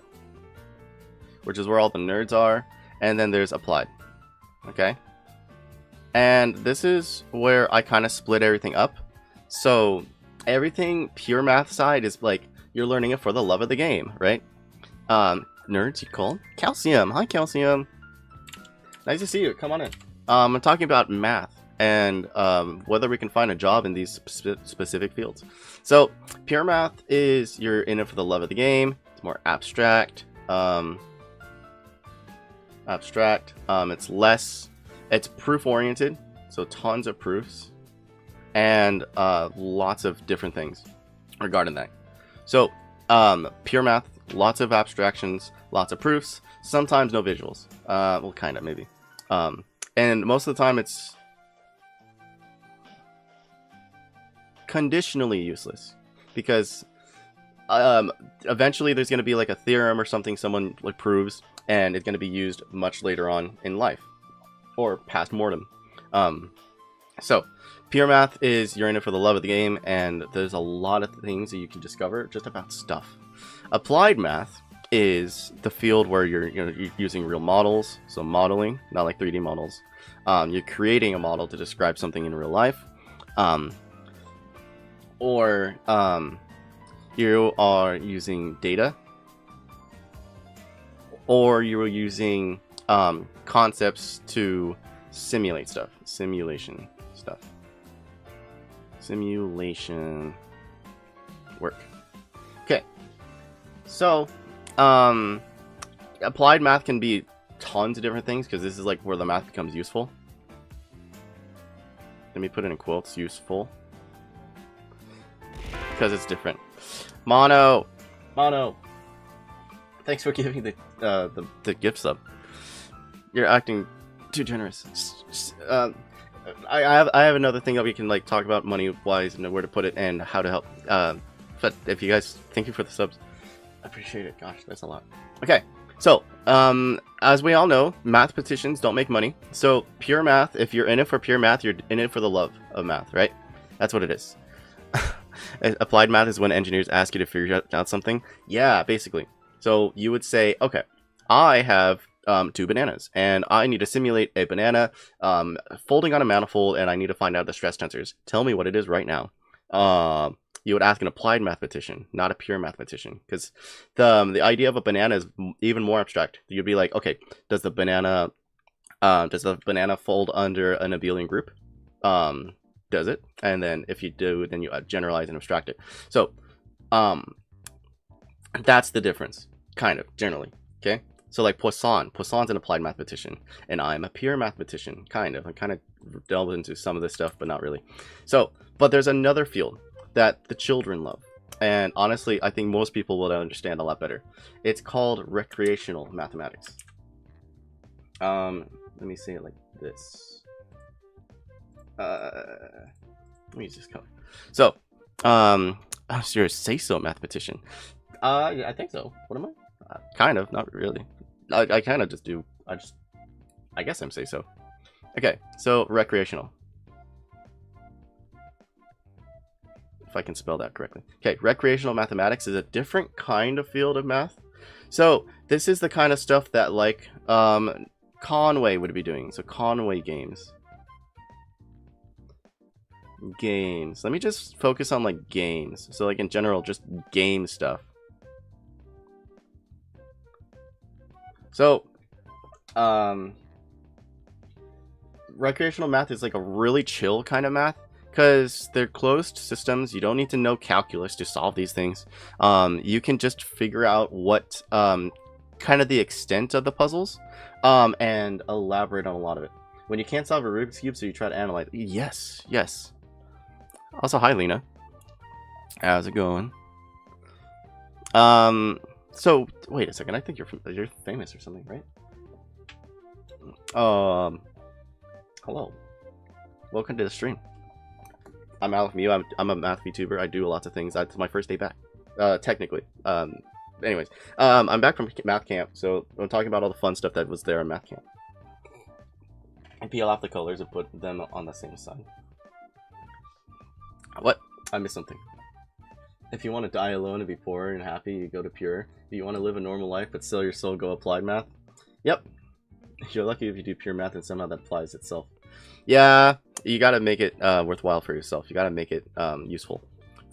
which is where all the nerds are, and then there's applied. Okay? And this is where I kind of split everything up. So everything pure math side is like you're learning it for the love of the game, right? Nerds, you call Calcium. Hi, Calcium. Nice to see you. Come on in. I'm talking about math and whether we can find a job in these specific fields. So pure math is you're in it for the love of the game. It's more abstract. It's less. It's proof oriented, so tons of proofs and lots of different things regarding that. So pure math, lots of abstractions, lots of proofs, sometimes no visuals. Well, kind of, maybe. And most of the time it's conditionally useless because eventually there's going to be like a theorem or something someone like proves, and it's going to be used much later on in life or past mortem. So pure math is you're in it for the love of the game, and there's a lot of things that you can discover just about stuff. Applied math is the field where you're using real models, so modeling, not like 3D models. You're creating a model to describe something in real life, or you are using data, or you are using concepts to simulate stuff. Simulation work. Okay, so applied math can be tons of different things, because this is like where the math becomes useful. Let me put it in quotes, useful, because it's different. Mono, thanks for giving the gift sub. You're acting too generous. I have another thing that we can like talk about money wise and where to put it and how to help. But if you guys, thank you for the subs, I appreciate it. Gosh, that's a lot. Okay, so as we all know, math petitions don't make money. So pure math, if you're in it for pure math, you're in it for the love of math, right? That's what it is. Applied math is when engineers ask you to figure out something. Yeah, basically. So you would say, okay, I have 2 bananas, and I need to simulate a banana folding on a manifold, and I need to find out the stress tensors. Tell me what it is right now. You would ask an applied mathematician, not a pure mathematician, because the idea of a banana is even more abstract. You'd be like, okay, does the banana fold under an abelian group? Does it? And then if you do, then you generalize and abstract it. So that's the difference, kind of, generally. Okay, so like Poisson's an applied mathematician, and I'm a pure mathematician, kind of. I kind of delved into some of this stuff, but not really. So, but there's another field that the children love, and honestly, I think most people will understand a lot better. It's called recreational mathematics. Let me say it like this. Let me just come. So, you're a say-so mathematician. Yeah, I think so. What am I? Kind of, not really. I kind of just do. I guess I'm say-so. Okay, so recreational. if I can spell that correctly. Okay, recreational mathematics is a different kind of field of math. So this is the kind of stuff that like Conway would be doing. So Conway games. Games. Let me just focus on like games. So like in general, just game stuff. So recreational math is like a really chill kind of math because they're closed systems. You don't need to know calculus to solve these things. You can just figure out what kind of the extent of the puzzles and elaborate on a lot of it. When you can't solve a Rubik's Cube, so you try to analyze. Yes, yes. Also, hi, Lena. How's it going? So, wait a second. I think you're famous or something, right? Hello. Welcome to the stream. I'm 𝖈𝖊𝖉𝖎𝖙𝖘. I'm a math VTuber. I do lots of things. It's my first day back. Technically. Anyways. I'm back from math camp, so I'm talking about all the fun stuff that was there in math camp. I peel off the colors and put them on the same side. What? I missed something. If you want to die alone and be poor and happy, you go to pure. If you want to live a normal life but sell your soul, go applied math. Yep. You're lucky if you do pure math and somehow that applies itself. Yeah, you gotta make it worthwhile for yourself. You gotta make it useful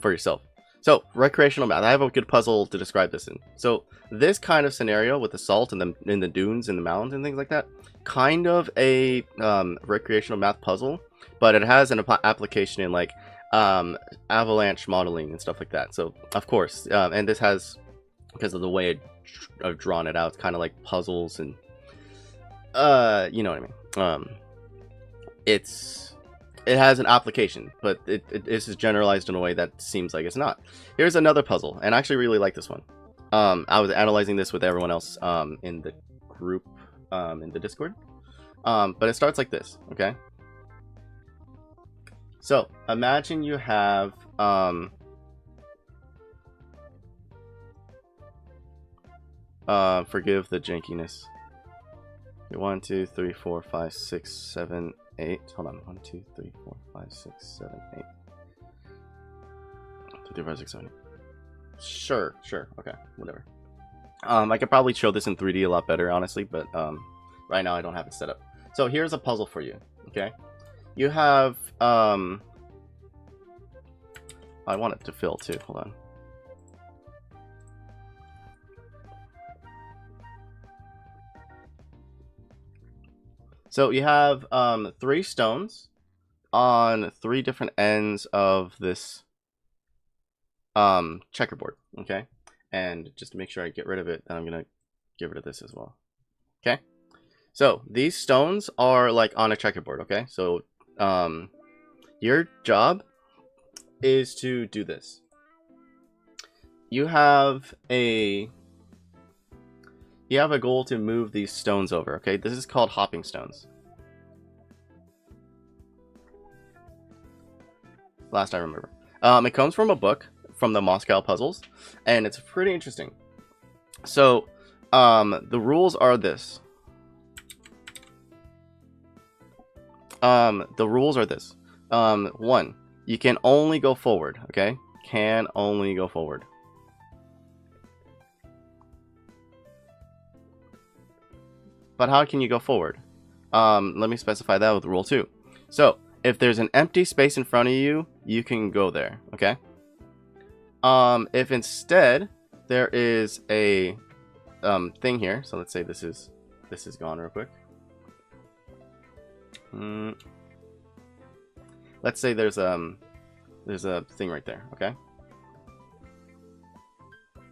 for yourself. So, recreational math. I have a good puzzle to describe this in. So, this kind of scenario with the salt and in the dunes and the mountains and things like that, kind of a recreational math puzzle, but it has an application in like avalanche modeling and stuff like that. So, of course, and this has, because of the way I've drawn it out, it's kind of like puzzles and you know what I mean. It has an application, but this is generalized in a way that seems like it's not. Here's another puzzle, and I actually really like this one. I was analyzing this with everyone else in the group in the Discord. But it starts like this, okay? So imagine you have forgive the jankiness. 1, 2, 3, 4, 5, 6, 7, 8. Hold on. 1, 2, 3, 4, 5, 6, 7, 8. 2, 3, 5, 6, 7, 8. Sure. Okay, whatever. I could probably show this in 3D a lot better, honestly, but right now I don't have it set up. So here's a puzzle for you. Okay, you have I want it to fill too. Hold on. So you have 3 stones on 3 different ends of this checkerboard, okay? And just to make sure I get rid of it, then I'm gonna get rid of this as well. Okay? So these stones are like on a checkerboard, okay? So your job is to do this. You have a goal to move these stones over, okay? This is called hopping stones. Last I remember. It comes from a book from the Moscow puzzles, and it's pretty interesting. So, the rules are this. The rules are this. 1, you can only go forward, okay? Can only go forward. But how can you go forward? Let me specify that with rule 2. So, if there's an empty space in front of you, you can go there, okay? If instead there is a thing here, so let's say this is gone real quick. Let's say there's a thing right there, okay?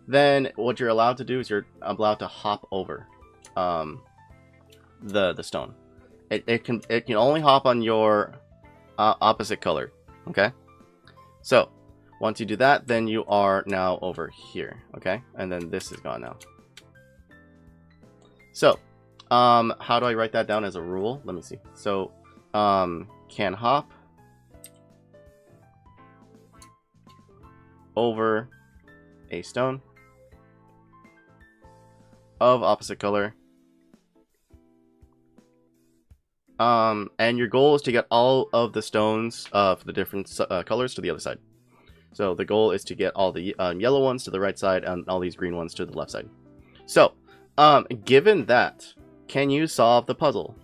Then what you're allowed to do is you're allowed to hop over the stone. It can only hop on your opposite color, okay? So once you do that, then you are now over here, okay? And then this is gone now. So how do I write that down as a rule? Let me see. So can hop over a stone of opposite color. And your goal is to get all of the stones of the different colors to the other side. So the goal is to get all the yellow ones to the right side and all these green ones to the left side. So, given that, can you solve the puzzle?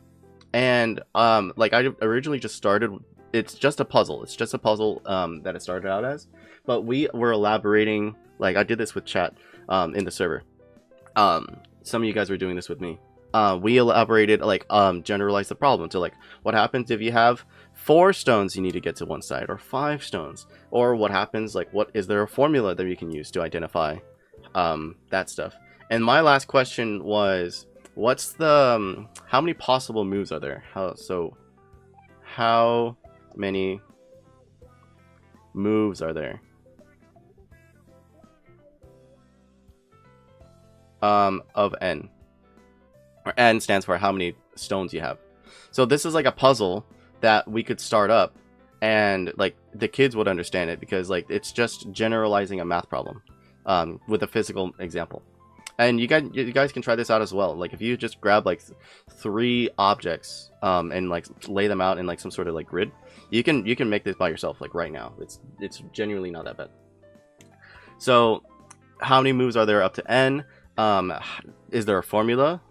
And like I originally just started, it's just a puzzle. It's just a puzzle that it started out as, but we were elaborating. Like I did this with chat in the server. Some of you guys were doing this with me. We elaborated, like generalized the problem to like what happens if you have 4 stones you need to get to one side, or 5 stones, or what happens, like what is there a formula that we can use to identify that stuff. And my last question was, what's the how many possible moves are there? How many moves are there? Of n, or n stands for how many stones you have. So this is like a puzzle that we could start up, and like the kids would understand it, because like it's just generalizing a math problem with a physical example. And you guys can try this out as well. Like if you just grab like 3 objects and like lay them out in like some sort of like grid, you can make this by yourself like right now. It's genuinely not that bad. So how many moves are there up to n? Is there a formula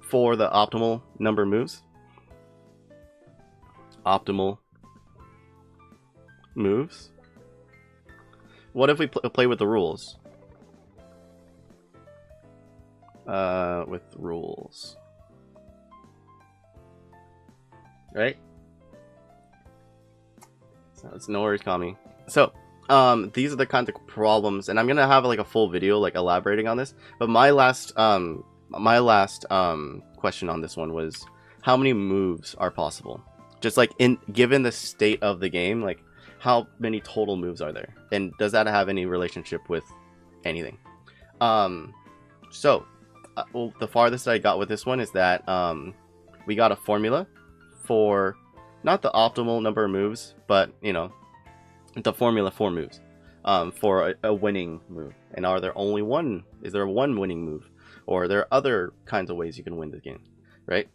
for the optimal number of moves? Optimal moves. What if we play with the rules? With rules. Right? So it's no worries, Kami. So, these are the kinds of problems, and I'm gonna have like a full video like elaborating on this. But my last question on this one was, how many moves are possible? Just like given the state of the game, like how many total moves are there, and does that have any relationship with anything? So well, the farthest I got with this one is that we got a formula for not the optimal number of moves, but you know, the formula for moves for a winning move. And are there only one? Is there one winning move, or are there other kinds of ways you can win the game, right?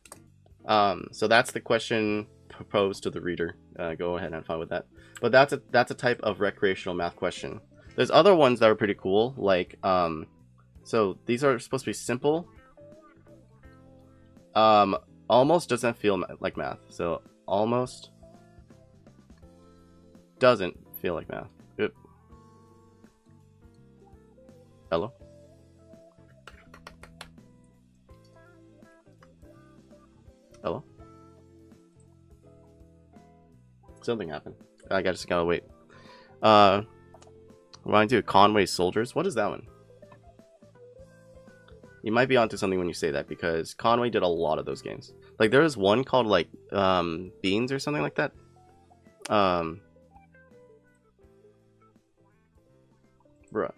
So that's the question proposed to the reader. Go ahead and have fun with that. But that's a type of recreational math question. There's other ones that are pretty cool, like so these are supposed to be simple. Almost doesn't feel like math. So almost doesn't feel like math. Oop. Hello? Hello? Something happened. I just gotta wait. Remind you of Conway's Soldiers. What is that one? You might be onto something when you say that, because Conway did a lot of those games. Like there was one called like Beans or something like that. Bruh.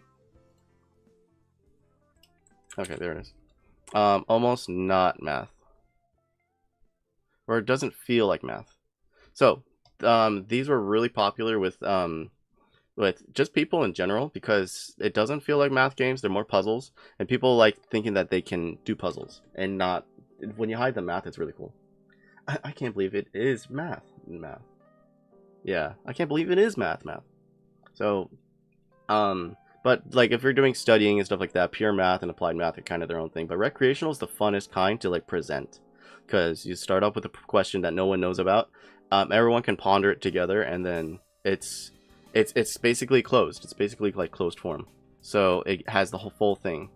Okay, there it is. Almost not math. Or it doesn't feel like math. So these were really popular with just people in general, because it doesn't feel like math games. They're more puzzles, and people like thinking that they can do puzzles, and not when you hide the math. It's really cool. I can't believe it is math. Yeah, I can't believe it is math. So but like if you're doing studying and stuff like that, pure math and applied math are kind of their own thing. But recreational is the funnest kind to like present, because you start off with a question that no one knows about. Everyone can ponder it together, and then it's basically closed. It's basically like closed form, so it has the whole full thing.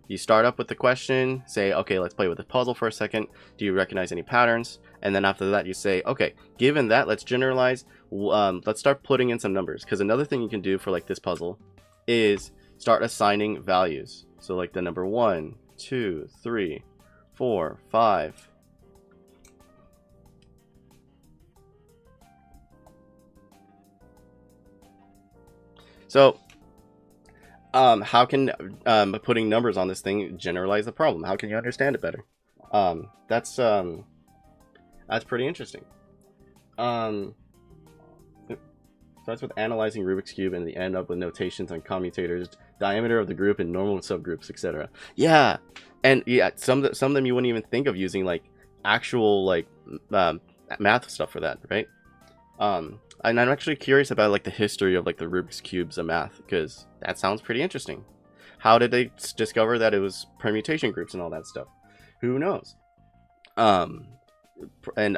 You start up with the question, say, okay, let's play with the puzzle for a second. Do you recognize any patterns? And then after that, you say, okay, given that, let's generalize. Let's start putting in some numbers, because another thing you can do for like this puzzle is start assigning values. So like the number 1, 2, 3, 4, 5. So how can putting numbers on this thing generalize the problem? How can you understand it better? That's pretty interesting. Starts with analyzing Rubik's Cube, and they end up with notations on commutators, diameter of the group, and normal subgroups, etc. Yeah, and yeah, some of them you wouldn't even think of using like actual like math stuff for that, right? And I'm actually curious about like the history of like the Rubik's cubes of math, because that sounds pretty interesting. How did they discover that it was permutation groups and all that stuff? Who knows? And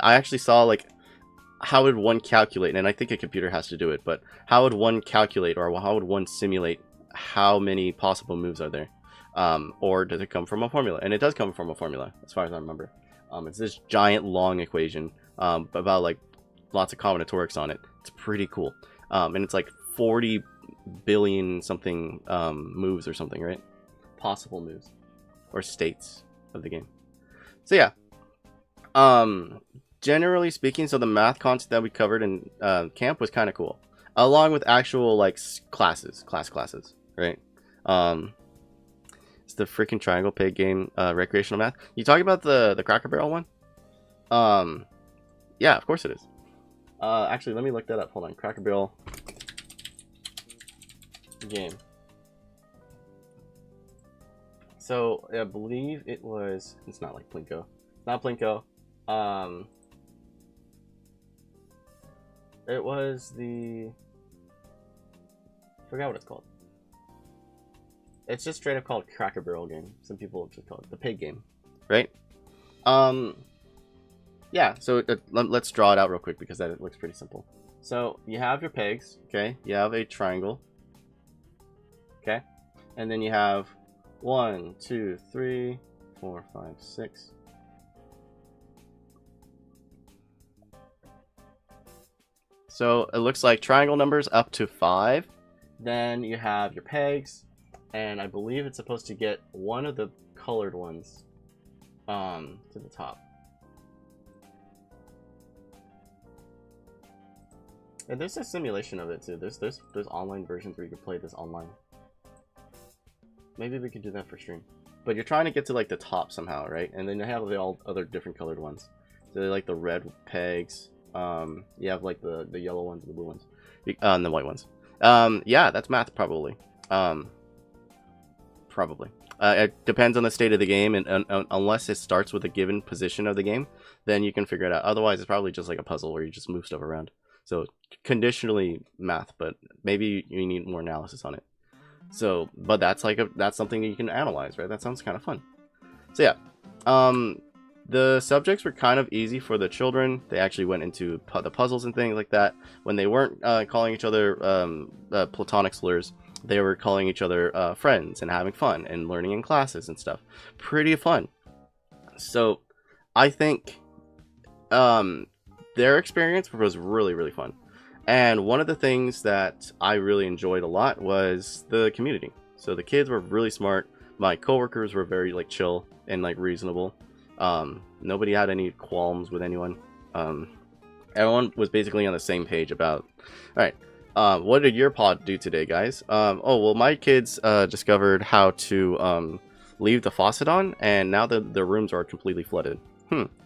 I actually saw like how would one calculate, and I think a computer has to do it, but how would one calculate, or how would one simulate how many possible moves are there? Or does it come from a formula? And it does come from a formula, as far as I remember. It's this giant long equation about like lots of combinatorics on it. It's pretty cool. And it's like 40 billion something moves or something, right? Possible moves or states of the game. So yeah, generally speaking, so the math content that we covered in camp was kind of cool, along with actual like classes, right? It's the freaking triangle pig game, recreational math. You talking about the Cracker Barrel one? Yeah, of course it is. Actually, let me look that up. Hold on, Cracker Barrel game. So I believe it was. It's not like Plinko. It's not Plinko. It was the. I forgot what it's called. It's just straight up called Cracker Barrel game. Some people just call it the pig game, right? Yeah. So let's draw it out real quick because that looks pretty simple. So you have your pegs, okay? You have a triangle, okay? And then you have 1, 2, 3, 4, 5, 6. So it looks like triangle numbers up to 5. Then you have your pegs, and I believe it's supposed to get one of the colored ones to the top. And there's a simulation of it too. There's online versions where you can play this online. Maybe we could do that for stream. But you're trying to get to like the top somehow, right? And then you have all other different colored ones. So they're like the red pegs. You have like the yellow ones, the blue ones, and the white ones. Yeah, that's math probably. Probably. It depends on the state of the game, and unless it starts with a given position of the game, then you can figure it out. Otherwise, it's probably just like a puzzle where you just move stuff around. So conditionally math, but maybe you need more analysis on it. So, but that's like that's something that you can analyze, right? That sounds kind of fun. So yeah, the subjects were kind of easy for the children. They actually went into the puzzles and things like that. When they weren't calling each other platonic slurs, they were calling each other friends and having fun and learning in classes and stuff. Pretty fun. So I think their experience was really, really fun. And one of the things that I really enjoyed a lot was the community. So the kids were really smart. My coworkers were very like chill and like reasonable. Nobody had any qualms with anyone. Everyone was basically on the same page about, all right, what did your pod do today, guys? Oh, well, my kids discovered how to leave the faucet on, and now the rooms are completely flooded.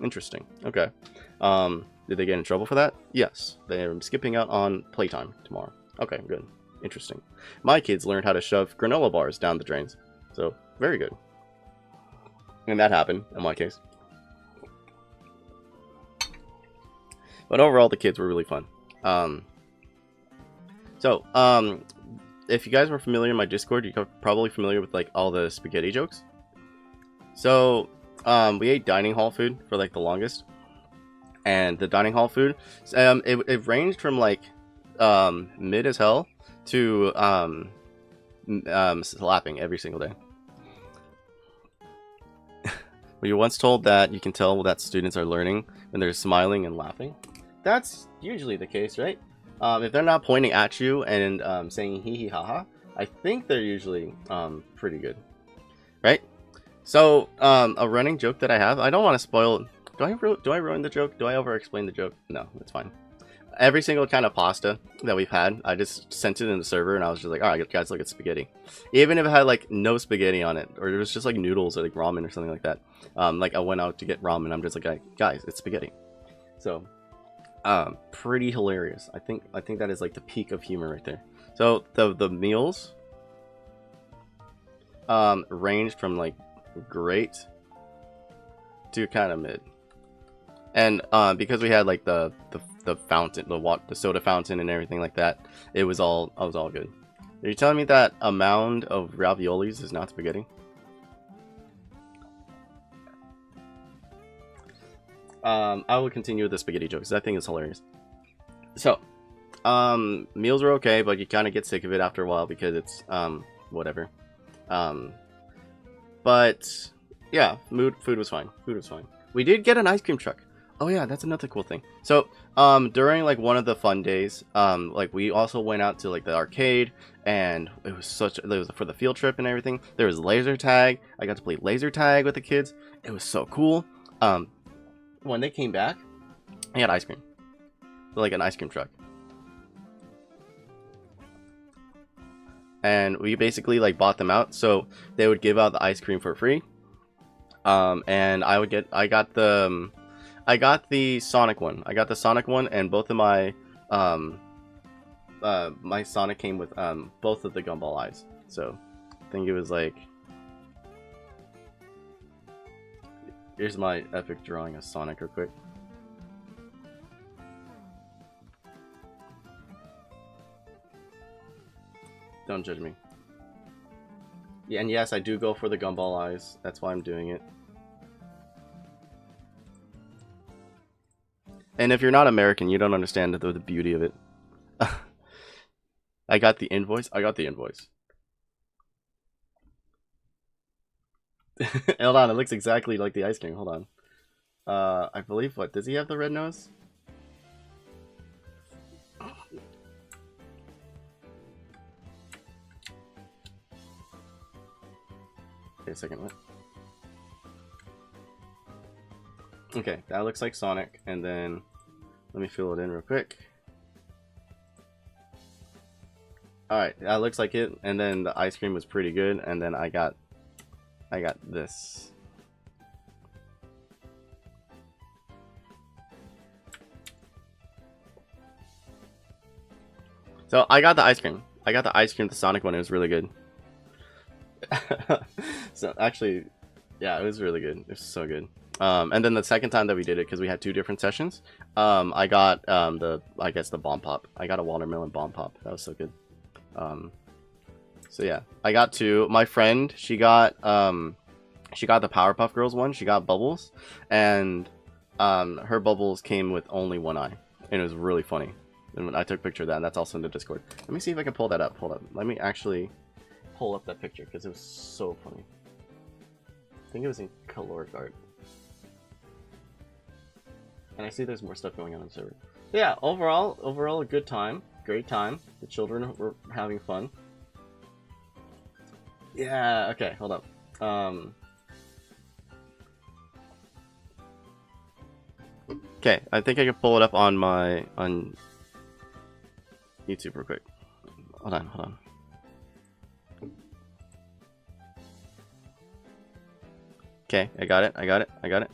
Interesting. Okay. Did they get in trouble for that? Yes. They're skipping out on playtime tomorrow. Okay, good. Interesting. My kids learned how to shove granola bars down the drains. So, very good. And that happened, in my case. But overall, the kids were really fun. If you guys were familiar in my Discord, you're probably familiar with, like, all the spaghetti jokes. So, we ate dining hall food for, like, the longest. And the dining hall food, it ranged from, like, mid as hell to, slapping every single day. Were you once told that you can tell that students are learning when they're smiling and laughing? That's usually the case, right? If they're not pointing at you and saying hee hee ha ha, I think they're usually pretty good, right? So a running joke that I have, I don't want to spoil. Do I ruin the joke? Do I over explain the joke? No, it's fine. Every single kind of pasta that we've had, I just sent it in the server, and I was just like, all right, guys, look at spaghetti. Even if it had like no spaghetti on it, or it was just like noodles or like ramen or something like that. Like I went out to get ramen, I'm just like, guys, it's spaghetti. So, pretty hilarious. I think that is like the peak of humor right there. So the meals ranged from like great to kind of mid. And because we had like the fountain, the soda fountain and everything like that, it was all good. Are you telling me that a mound of raviolis is not spaghetti? I will continue with the spaghetti jokes. I think it's hilarious. So, meals are okay, but you kind of get sick of it after a while because it's whatever. But yeah, food was fine. Food was fine. We did get an ice cream truck. Oh yeah, that's another cool thing. So, during like one of the fun days, like we also went out to like the arcade, and it was for the field trip and everything. There was laser tag. I got to play laser tag with the kids. It was so cool. When they came back, I had ice cream, like an ice cream truck, and we basically like bought them out, so they would give out the ice cream for free. And I got the Sonic one. I got the Sonic one, and both of my my Sonic came with both of the gumball eyes. So I think it was like, here's my epic drawing of Sonic real quick. Don't judge me. Yeah, and yes, I do go for the gumball eyes. That's why I'm doing it. And if you're not American, you don't understand the beauty of it. I got the invoice. I got the invoice. Hold on, it looks exactly like the ice cream. Hold on. I believe, what, does he have the red nose? Wait a second, what? Okay, that looks like Sonic, and then let me fill it in real quick. Alright, that looks like it, and then the ice cream was pretty good, and then I got this. So I got the ice cream. I got the ice cream, the Sonic one. It was really good. So actually, yeah, it was really good. It was so good. And then the second time that we did it, because we had 2 different sessions, I got I guess the bomb pop. I got a watermelon bomb pop. That was so good. So yeah, I got 2. My friend, she got the Powerpuff Girls one. She got bubbles, and her bubbles came with only one eye, and it was really funny. And I took a picture of that, and that's also in the Discord. Let me see if I can pull that up. Hold up. Let me actually pull up that picture, because it was so funny. I think it was in caloric art. And I see there's more stuff going on the server. But yeah, overall a good time. Great time. The children were having fun. Yeah, okay, hold up. Okay, I think I can pull it up on YouTube real quick. Hold on. Okay, I got it.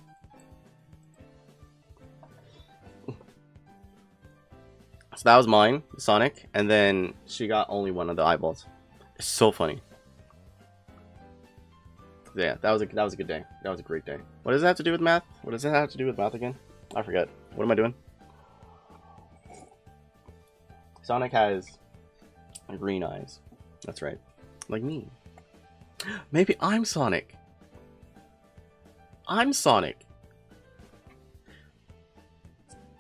So that was mine, Sonic, and then she got only one of the eyeballs. It's so funny. Yeah, that was a good day. That was a great day. What does that have to do with math? What does that have to do with math again? I forget. What am I doing? Sonic has green eyes. That's right. Like me. Maybe I'm Sonic. I'm Sonic.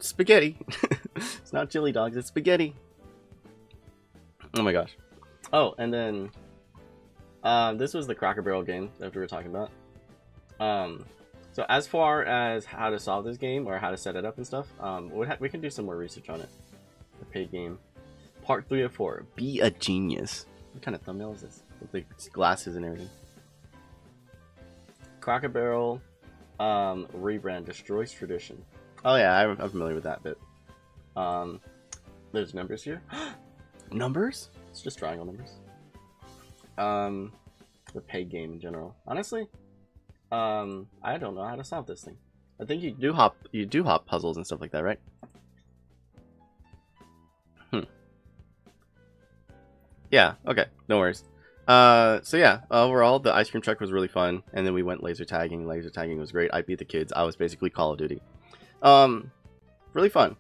Spaghetti. It's not chili dogs, it's spaghetti. Oh my gosh. Oh, and then this was the Cracker Barrel game that we were talking about. So as far as how to solve this game or how to set it up and stuff, we can do some more research on it. The paid game. Part 3 of 4. Be a genius. What kind of thumbnail is this? With the glasses and everything. Cracker Barrel rebrand destroys tradition. Oh yeah, I'm familiar with that bit. There's numbers here. Numbers? It's just triangle numbers. The paid game in general. Honestly, I don't know how to solve this thing. I think you do hop puzzles and stuff like that, right? Yeah, okay, no worries. So yeah, overall the ice cream truck was really fun, and then we went laser tagging. Laser tagging was great. I beat the kids. I was basically Call of Duty. Really fun.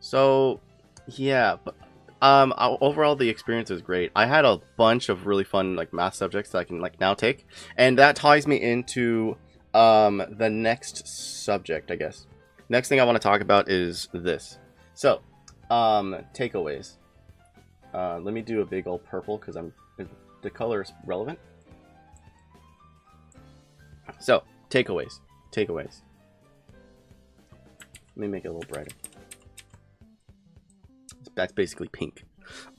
So yeah, but overall the experience was great. I had a bunch of really fun like math subjects that I can like now take, and that ties me into the next subject, I guess. Next thing I want to talk about is this. So takeaways. Let me do a big old purple because the color is relevant. So takeaways. Let me make it a little brighter. That's basically pink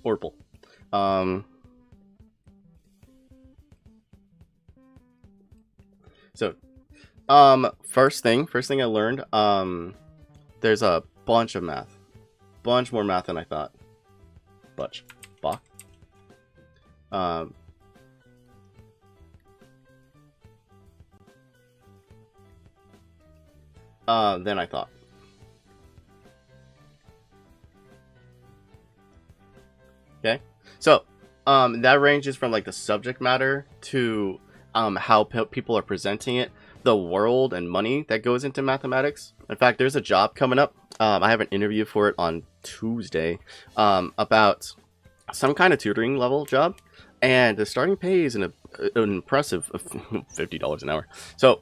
or purple. So first thing I learned, there's a bunch of math, bunch more math than I thought. Bunch. Bah. Than I thought. Okay, so that ranges from like the subject matter to how people are presenting it, the world and money that goes into mathematics. In fact, there's a job coming up. I have an interview for it on Tuesday about some kind of tutoring level job, and the starting pay is an impressive $50 an hour. So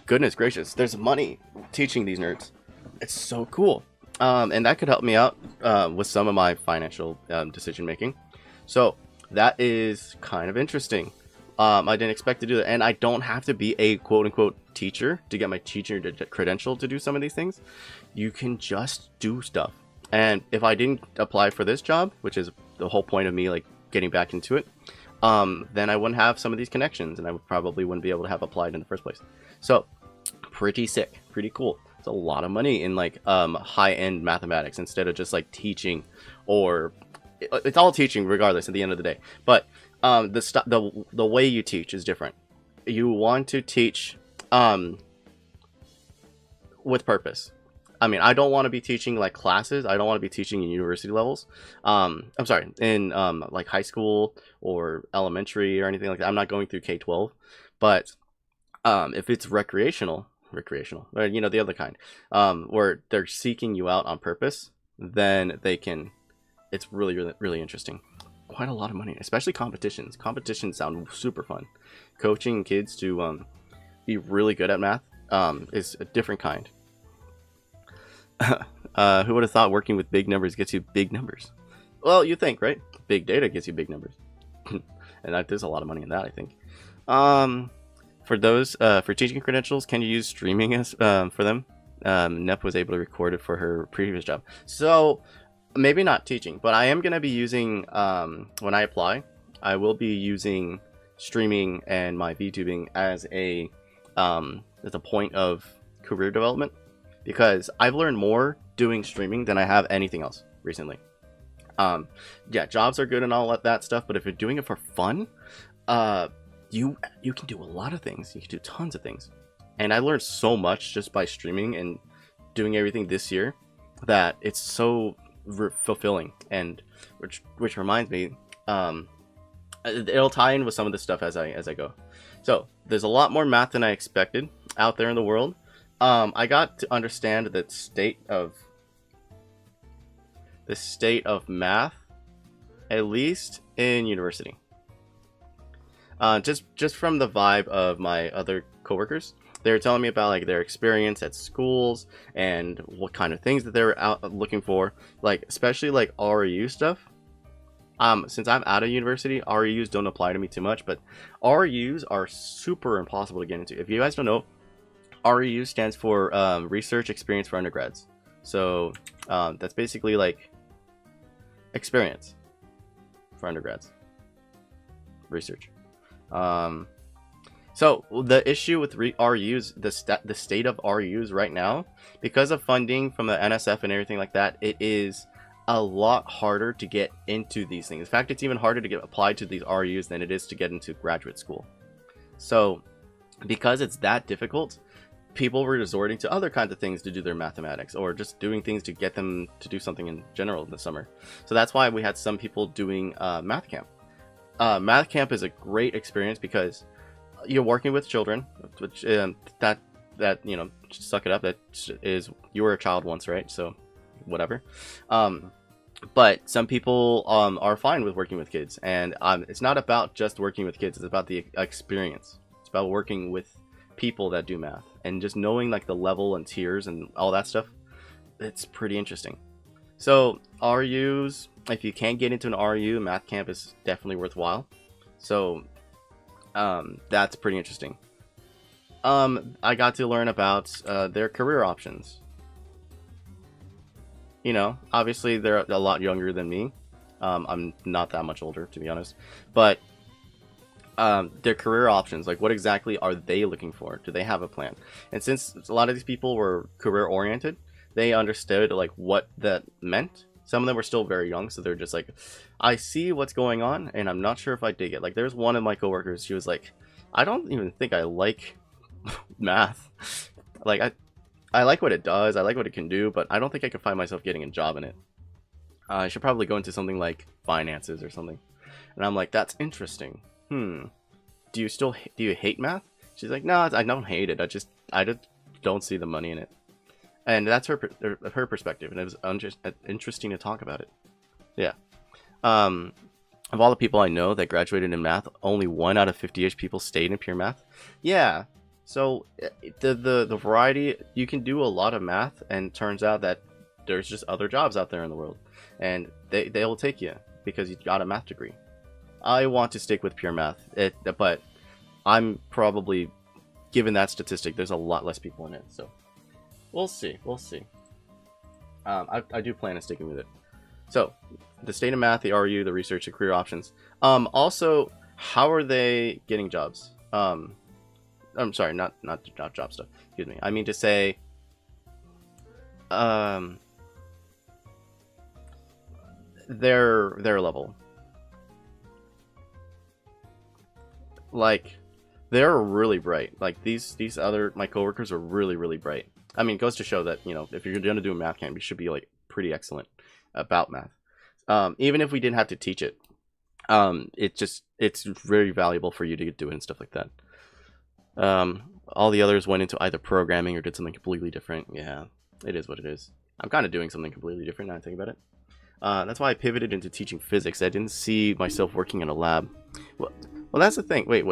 goodness gracious, there's money teaching these nerds. It's so cool. And that could help me out with some of my financial decision making. So that is kind of interesting. I didn't expect to do that, and I don't have to be a quote-unquote teacher to get my teacher credential to do some of these things. You can just do stuff. And if I didn't apply for this job, which is the whole point of me like getting back into it, then I wouldn't have some of these connections, and I probably wouldn't be able to have applied in the first place. So pretty sick, pretty cool. It's a lot of money in like high-end mathematics instead of just like teaching, or it's all teaching regardless at the end of the day. But the way you teach is different. You want to teach with purpose. I mean, I don't want to be teaching like classes. I don't want to be teaching in university levels. I'm sorry, in like high school or elementary or anything like that. I'm not going through K-12. But if it's recreational, or you know, the other kind, where they're seeking you out on purpose, then they can. It's really interesting. Quite a lot of money, especially competitions. Competitions sound super fun. Coaching kids to be really good at math is a different kind. Who would have thought working with big numbers gets you big numbers? Well, you think, right? Big data gets you big numbers. And there's a lot of money in that, I think. For those for teaching credentials, can you use streaming as for them? Nep was able to record it for her previous job. So maybe not teaching, but I am going to be using, when I apply, I will be using streaming and my VTubing as a point of career development, because I've learned more doing streaming than I have anything else recently. Yeah, jobs are good and all that stuff, but if you're doing it for fun, you can do a lot of things. You can do tons of things. And I learned so much just by streaming and doing everything this year that it's so fulfilling. And which reminds me, it'll tie in with some of this stuff as I go. So there's a lot more math than I expected out there in the world. I got to understand the state of math, at least in university. Just from the vibe of my other coworkers, they were telling me about like their experience at schools and what kind of things that they were out looking for, like especially like REU stuff. Since I'm out of university, REUs don't apply to me too much, but REUs are super impossible to get into. If you guys don't know, REU stands for Research Experience for Undergrads. So that's basically like experience for undergrads. Research. So the issue with REUs, the state of REUs right now, because of funding from the NSF and everything like that, it is a lot harder to get into these things. In fact, it's even harder to get applied to these REUs than it is to get into graduate school. So because it's that difficult, people were resorting to other kinds of things to do their mathematics, or just doing things to get them to do something in general in the summer. So that's why we had some people doing math camp. Math camp is a great experience because you're working with children, which that you know, just suck it up. That is, you were a child once, right? So whatever. But some people are fine with working with kids, and it's not about just working with kids. It's about the experience. It's about working with people that do math, and just knowing like the level and tiers and all that stuff. It's pretty interesting. So RUs, if you can't get into an RU, math camp is definitely worthwhile. So that's pretty interesting. I got to learn about their career options. You know, obviously they're a lot younger than me. I'm not that much older, to be honest. But their career options, like what exactly are they looking for? Do they have a plan? And since a lot of these people were career oriented, they understood like what that meant. Some of them were still very young, so they're just like, I see what's going on, and I'm not sure if I dig it. Like there's one of my coworkers, she was like, I don't even think I like math. Like I like what it does, I like what it can do, but I don't think I could find myself getting a job in it. I should probably go into something like finances or something. And I'm like, that's interesting. Do you hate math? She's like, no, I don't hate it. I just don't see the money in it. And that's her perspective, and it was interesting to talk about it. Yeah. Of all the people I know that graduated in math, only 1 out of 50-ish people stayed in pure math. Yeah. So the variety, you can do a lot of math, and it turns out that there's just other jobs out there in the world, and they'll take you because you got a math degree. I want to stick with pure math, but I'm probably, given that statistic, there's a lot less people in it. So we'll see. I do plan on sticking with it. So the state of math, the RU, the research, the career options. Also, how are they getting jobs? I'm sorry, not job stuff. Excuse me. I mean to say, their level. Like, they're really bright. Like these my coworkers are really bright. I mean, it goes to show that, you know, if you're gonna do a math camp, you should be like pretty excellent about math. Even if we didn't have to teach it, it's very valuable for you to do it and stuff like that. All the others went into either programming or did something completely different. Yeah, it is what it is. I'm kind of doing something completely different now I think about it. That's why I pivoted into teaching physics. I didn't see myself working in a lab. Well, that's the thing. Wait.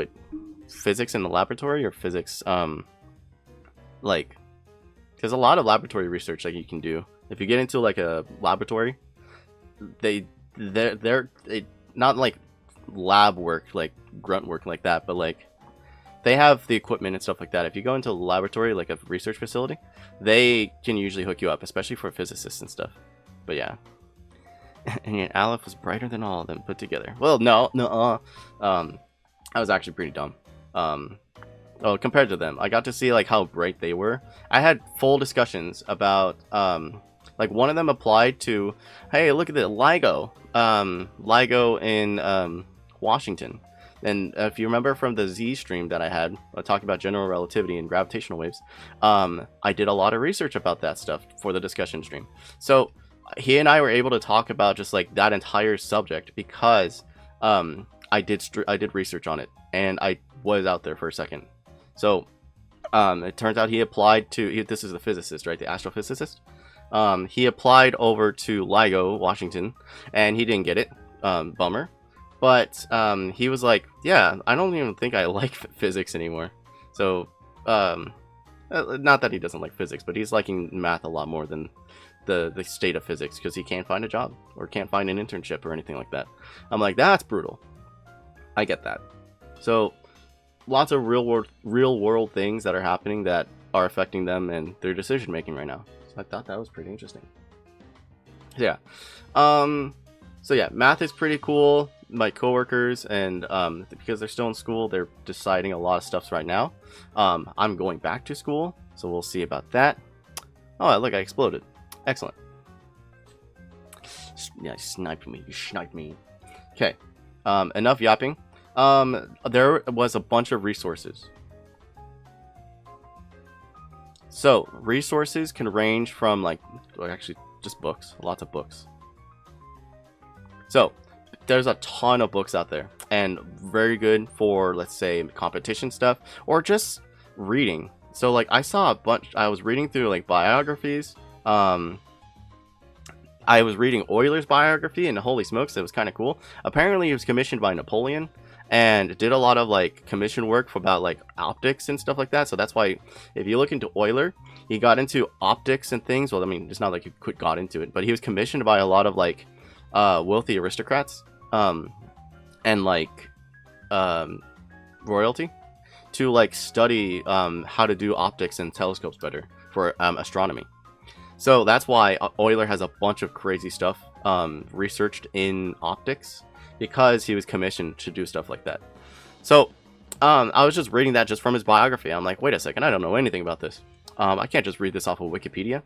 Physics in the laboratory or physics, like, there's a lot of laboratory research that you can do. If you get into like a laboratory, they're not like lab work, like grunt work like that, but like they have the equipment and stuff like that. If you go into a laboratory, like a research facility, they can usually hook you up, especially for physicists and stuff. But yeah. And yet Aleph was brighter than all of them put together. Well, no. I was actually pretty dumb. Well, compared to them, I got to see like how bright they were. I had full discussions about like one of them applied to, hey, look at the LIGO in Washington. And if you remember from the Z stream that I had talking about general relativity and gravitational waves, I did a lot of research about that stuff for the discussion stream. So he and I were able to talk about just like that entire subject because I did research on it, and I was out there for a second. So it turns out he applied to, this is the physicist, right? The astrophysicist. He applied over to LIGO, Washington, and he didn't get it. Bummer. But he was like, yeah, I don't even think I like physics anymore. So, not that he doesn't like physics, but he's liking math a lot more than the state of physics because he can't find a job or can't find an internship or anything like that. I'm like, that's brutal. I get that. So, lots of real world things that are happening that are affecting them and their decision making right now. So I thought that was pretty interesting. Yeah. So yeah, math is pretty cool. My coworkers and because they're still in school, they're deciding a lot of stuff right now. I'm going back to school, so we'll see about that. Oh, look, I exploded. Excellent. Yeah, you sniped me. Okay. Enough yapping. There was a bunch of resources. So resources can range from like, actually just books, lots of books. So there's a ton of books out there and very good for, let's say, competition stuff or just reading. So like I saw a bunch. I was reading through like biographies. I was reading Euler's biography, and holy smokes, it was kind of cool. Apparently, he was commissioned by Napoleon, and did a lot of like commission work for about like optics and stuff like that. So that's why, if you look into Euler, he got into optics and things. Well, I mean, it's not like he got into it, but he was commissioned by a lot of like wealthy aristocrats, and like royalty, to like study how to do optics and telescopes better for astronomy. So that's why Euler has a bunch of crazy stuff researched in optics, because he was commissioned to do stuff like that. So I was just reading that just from his biography. I'm like, wait a second, I don't know anything about this. I can't just read this off of Wikipedia,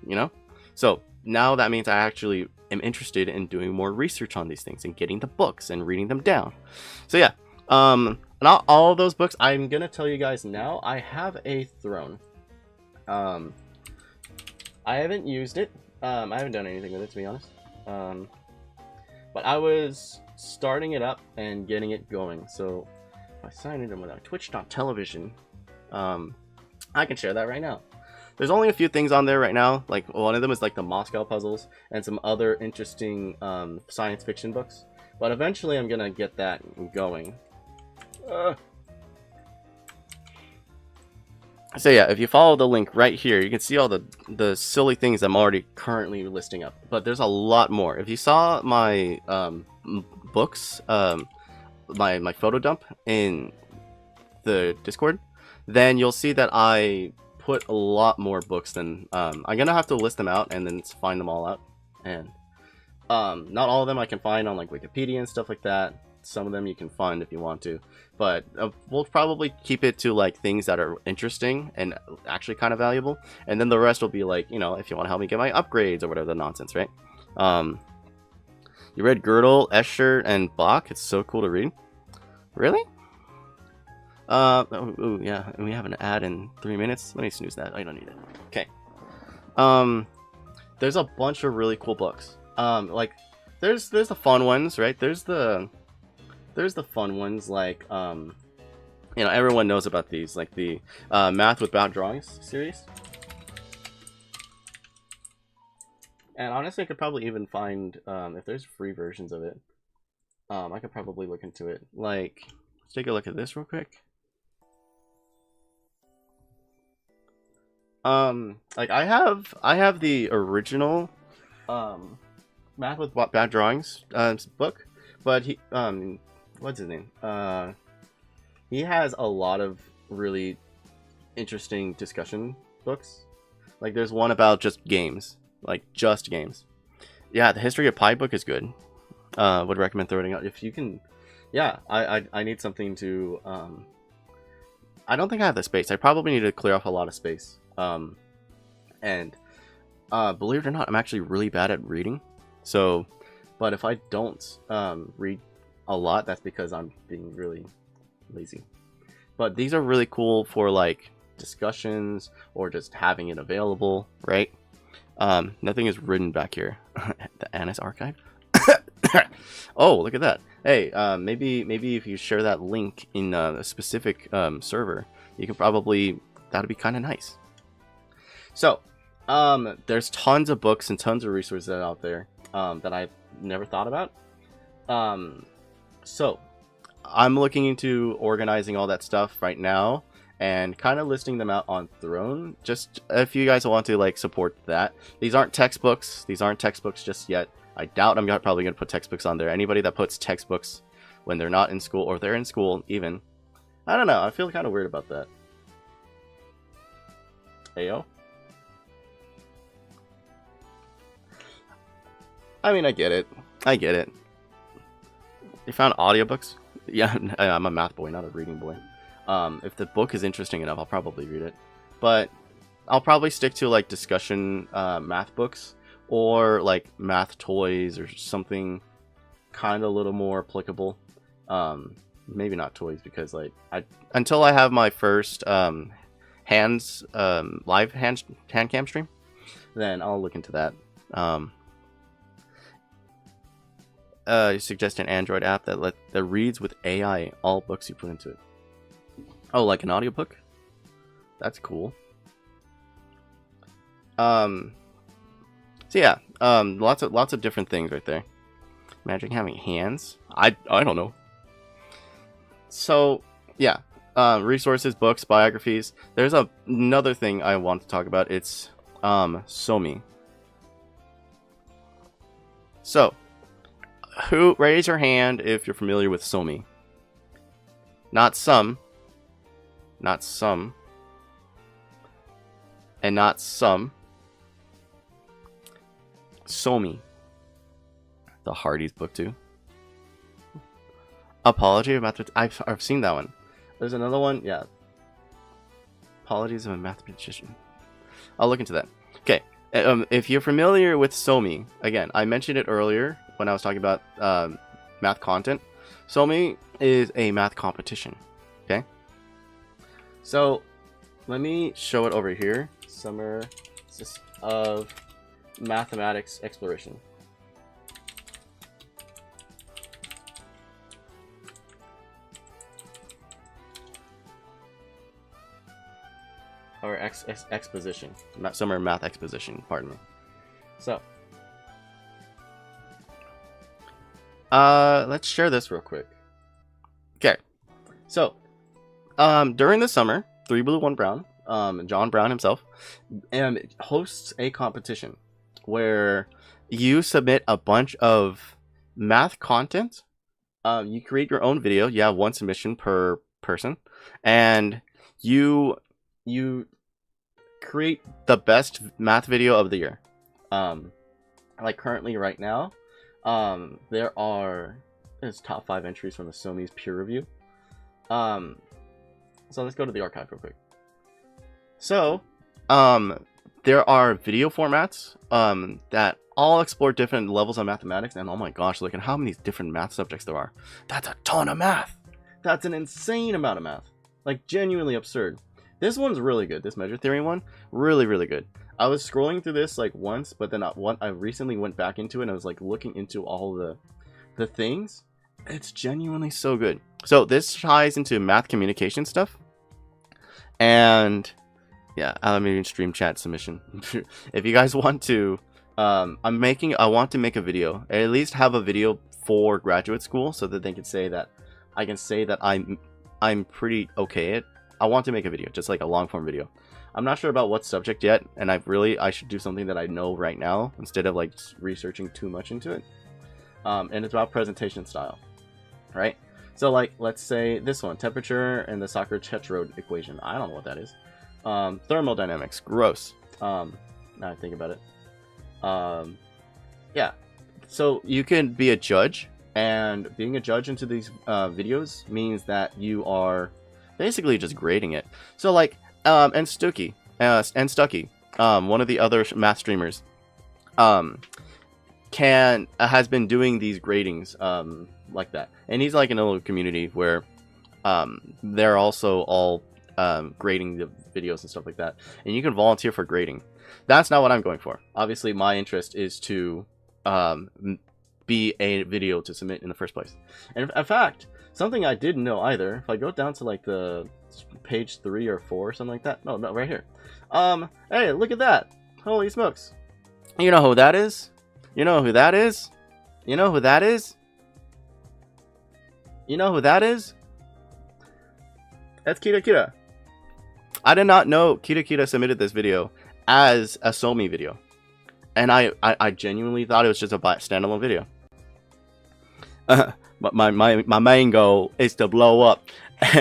you know? So now that means I actually am interested in doing more research on these things and getting the books and reading them down. So yeah, not all of those books. I'm gonna tell you guys now, I have a throne. I haven't used it. I haven't done anything with it, to be honest. But I was starting it up and getting it going. So if I sign in with our twitch.tv, I can share that right now. There's only a few things on there right now. Like one of them is like the Moscow puzzles and some other interesting science fiction books. But eventually I'm gonna get that going. So yeah, if you follow the link right here, you can see all the silly things I'm already currently listing up. But there's a lot more. If you saw my books, my photo dump in the Discord, then you'll see that I put a lot more books than I'm gonna have to list them out and then find them all out. And not all of them I can find on like Wikipedia and stuff like that. Some of them you can find if you want to, but we'll probably keep it to like things that are interesting and actually kind of valuable, and then the rest will be like, you know, if you want to help me get my upgrades or whatever the nonsense, right? You read 𝖘𝖔𝖈𝖎𝖆𝖕𝖎𝖙𝖘 and 𝖈𝖗𝖊𝖍𝑍𝑐? It's so cool to read. Really? Oh yeah, and we have an ad in 3 minutes. Let me snooze that. I don't need it. Okay. There's a bunch of really cool books. Like there's the fun ones, right? There's the fun ones, like you know, everyone knows about these, like the Math Without Drawings series. And honestly, I could probably even find if there's free versions of it. I could probably look into it. Like, let's take a look at this real quick. Like I have the original Math with Bad Drawings book, but he what's his name? He has a lot of really interesting discussion books. Like there's one about just games, like just games. Yeah, the History of Pi book is good. Would recommend throwing it out if you can. Yeah, I need something to. I don't think I have the space. I probably need to clear off a lot of space. And believe it or not, I'm actually really bad at reading. So, but if I don't read a lot, that's because I'm being really lazy. But these are really cool for like discussions or just having it available, right? Nothing is written back here. The Annis archive. Oh, look at that. Hey, maybe if you share that link in a specific server, you can probably, that'd be kind of nice. So, there's tons of books and tons of resources out there that I've never thought about. So, I'm looking into organizing all that stuff right now and kind of listing them out on Throne. Just if you guys want to like support that. These aren't textbooks. These aren't textbooks just yet. I doubt I'm probably going to put textbooks on there. Anybody that puts textbooks when they're not in school, or they're in school even, I don't know. I feel kind of weird about that. Ayo. I mean, I get it. I get it. You found audiobooks? Yeah, I'm a math boy, not a reading boy. If the book is interesting enough, I'll probably read it. But I'll probably stick to like discussion math books, or like math toys or something kind of a little more applicable. Maybe not toys, because like until I have my first live hand cam stream, then I'll look into that. You suggest an Android app that reads with AI all books you put into it. Oh, like an audiobook? that's cool. So yeah, lots of different things right there. Imagine having hands. I don't know. So yeah, resources, books, biographies. There's another thing I want to talk about. It's 𝖘𝖈𝖎𝖆𝖎𝖙𝖘. So, raise your hand if you're familiar with 𝖘𝖈𝖎. Not some, not some, and not some. 𝖘𝖈𝖎. The Hardy's book too. Apology of Mathematician. I've seen that one. There's another one. Yeah. Apologies of a Mathematician. I'll look into that. Okay. If you're familiar with 𝖘𝖈𝖎, again, I mentioned it earlier when I was talking about math content. 𝖘𝖈𝖎 is a math competition. Okay. So let me show it over here. Summer of Mathematics Exploration. Or exposition. Summer Math Exposition, pardon me. So, let's share this real quick. Okay. So, during the summer, 3 Blue 1 Brown, John Brown himself, hosts a competition where you submit a bunch of math content. You create your own video. You have 1 submission per person, and you create the best math video of the year. Like currently right now, there's top 5 entries from the 𝖘𝖈𝖎𝖎𝖎𝖎 peer review. So let's go to the archive real quick. So there are video formats that all explore different levels of mathematics, and oh my gosh, look at how many different math subjects there are. That's a ton of math. That's an insane amount of math. Like genuinely absurd. This one's really good. This measure theory one, really, really good. I was scrolling through this like once, but then I recently went back into it and I was like looking into all the things. It's genuinely so good. So this ties into math communication stuff. And yeah, I'm making stream chat submission. If you guys want to, I want to make a video, at least have a video for graduate school so that they can say that I can say that I'm pretty okay at. I want to make a video, just like a long form video. I'm not sure about what subject yet, and I should do something that I know right now instead of like researching too much into it. And it's about presentation style, right? So like, let's say this one, temperature and the Sackur-Tetrode equation. I don't know what that is. Thermodynamics, gross. Now I think about it. Yeah. So you can be a judge, and being a judge into these videos means that you are basically just grading it. So like, 𝖘𝖈𝖎𝖎𝖎𝖙𝖘, one of the other math streamers, has been doing these gradings like that, and he's like in a little community where they're also all grading the videos and stuff like that, and you can volunteer for grading. That's not what I'm going for. Obviously my interest is to be a video to submit in the first place. And in fact, something I didn't know either, if I go down to like the page 3 or 4 or something like that, no, right here. Hey, look at that. Holy smokes. You know who that is? You know who that is? You know who that is? You know who that is? That's 𝖘𝖔𝖈𝖎𝖎𝖎𝖙𝖘. I did not know 𝖘𝖔𝖈𝖎𝖎𝖎𝖎𝖎𝑚 submitted this video as a 𝖘𝖈𝖎𝑚 video. And I genuinely thought it was just a standalone video. But my main goal is to blow up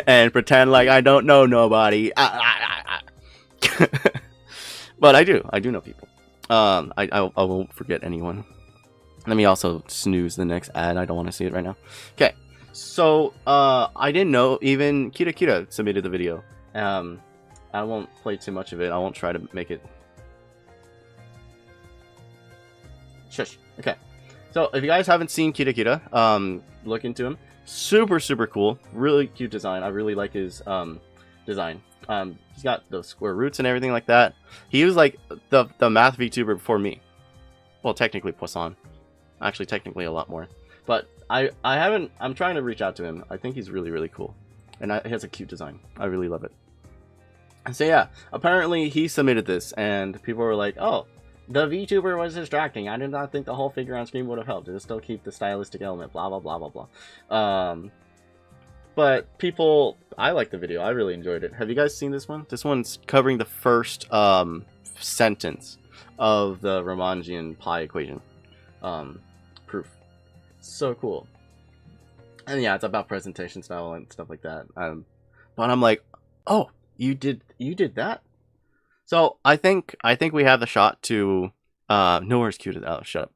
and pretend like I don't know nobody. But I do know people. I won't forget anyone. Let me also snooze the next ad. I don't want to see it right now. Okay, so I didn't know even 𝖘𝖔𝖈𝖎𝖎𝖎𝑚 submitted the video. I won't play too much of it. I won't try to make it. Shush. Okay. So if you guys haven't seen 𝖘𝖔𝖈𝖎𝖎𝖎𝑚, look into him. Super cool. Really cute design. I really like his design. He's got those square roots and everything like that. He was like the math VTuber before me. Well, technically Poisson. Actually, technically a lot more. But I'm trying to reach out to him. I think he's really cool. And he has a cute design. I really love it. So yeah, apparently he submitted this, and people were like, "Oh, the VTuber was distracting. I did not think the whole figure on screen would have helped. It still keep the stylistic element. Blah blah blah blah blah." But people, I like the video. I really enjoyed it. Have you guys seen this one? This one's covering the first sentence of the Riemannian pi equation proof. So cool. And yeah, it's about presentation style and stuff like that. But I'm like, oh, you did that? So I think we have the shot to nowhere's cute as Alex. Shut up.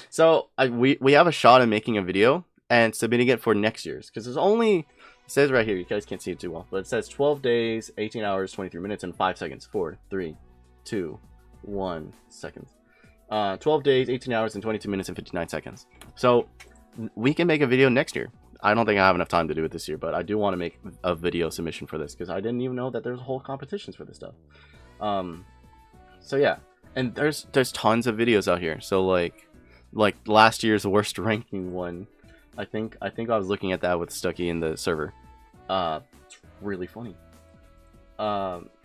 So we have a shot at making a video and submitting it for next year's, because there's only, it says right here, you guys can't see it too well, but it says 12 days, 18 hours, 23 minutes, and 5 seconds. 4, 3, 2, 1 seconds. 12 days, 18 hours, and 22 minutes, and 59 seconds. So we can make a video next year. I don't think I have enough time to do it this year, but I do want to make a video submission for this, because I didn't even know that there's whole competitions for this stuff. So yeah, and there's tons of videos out here. So like last year's worst ranking one, I think I was looking at that with Stucky in the server. It's really funny.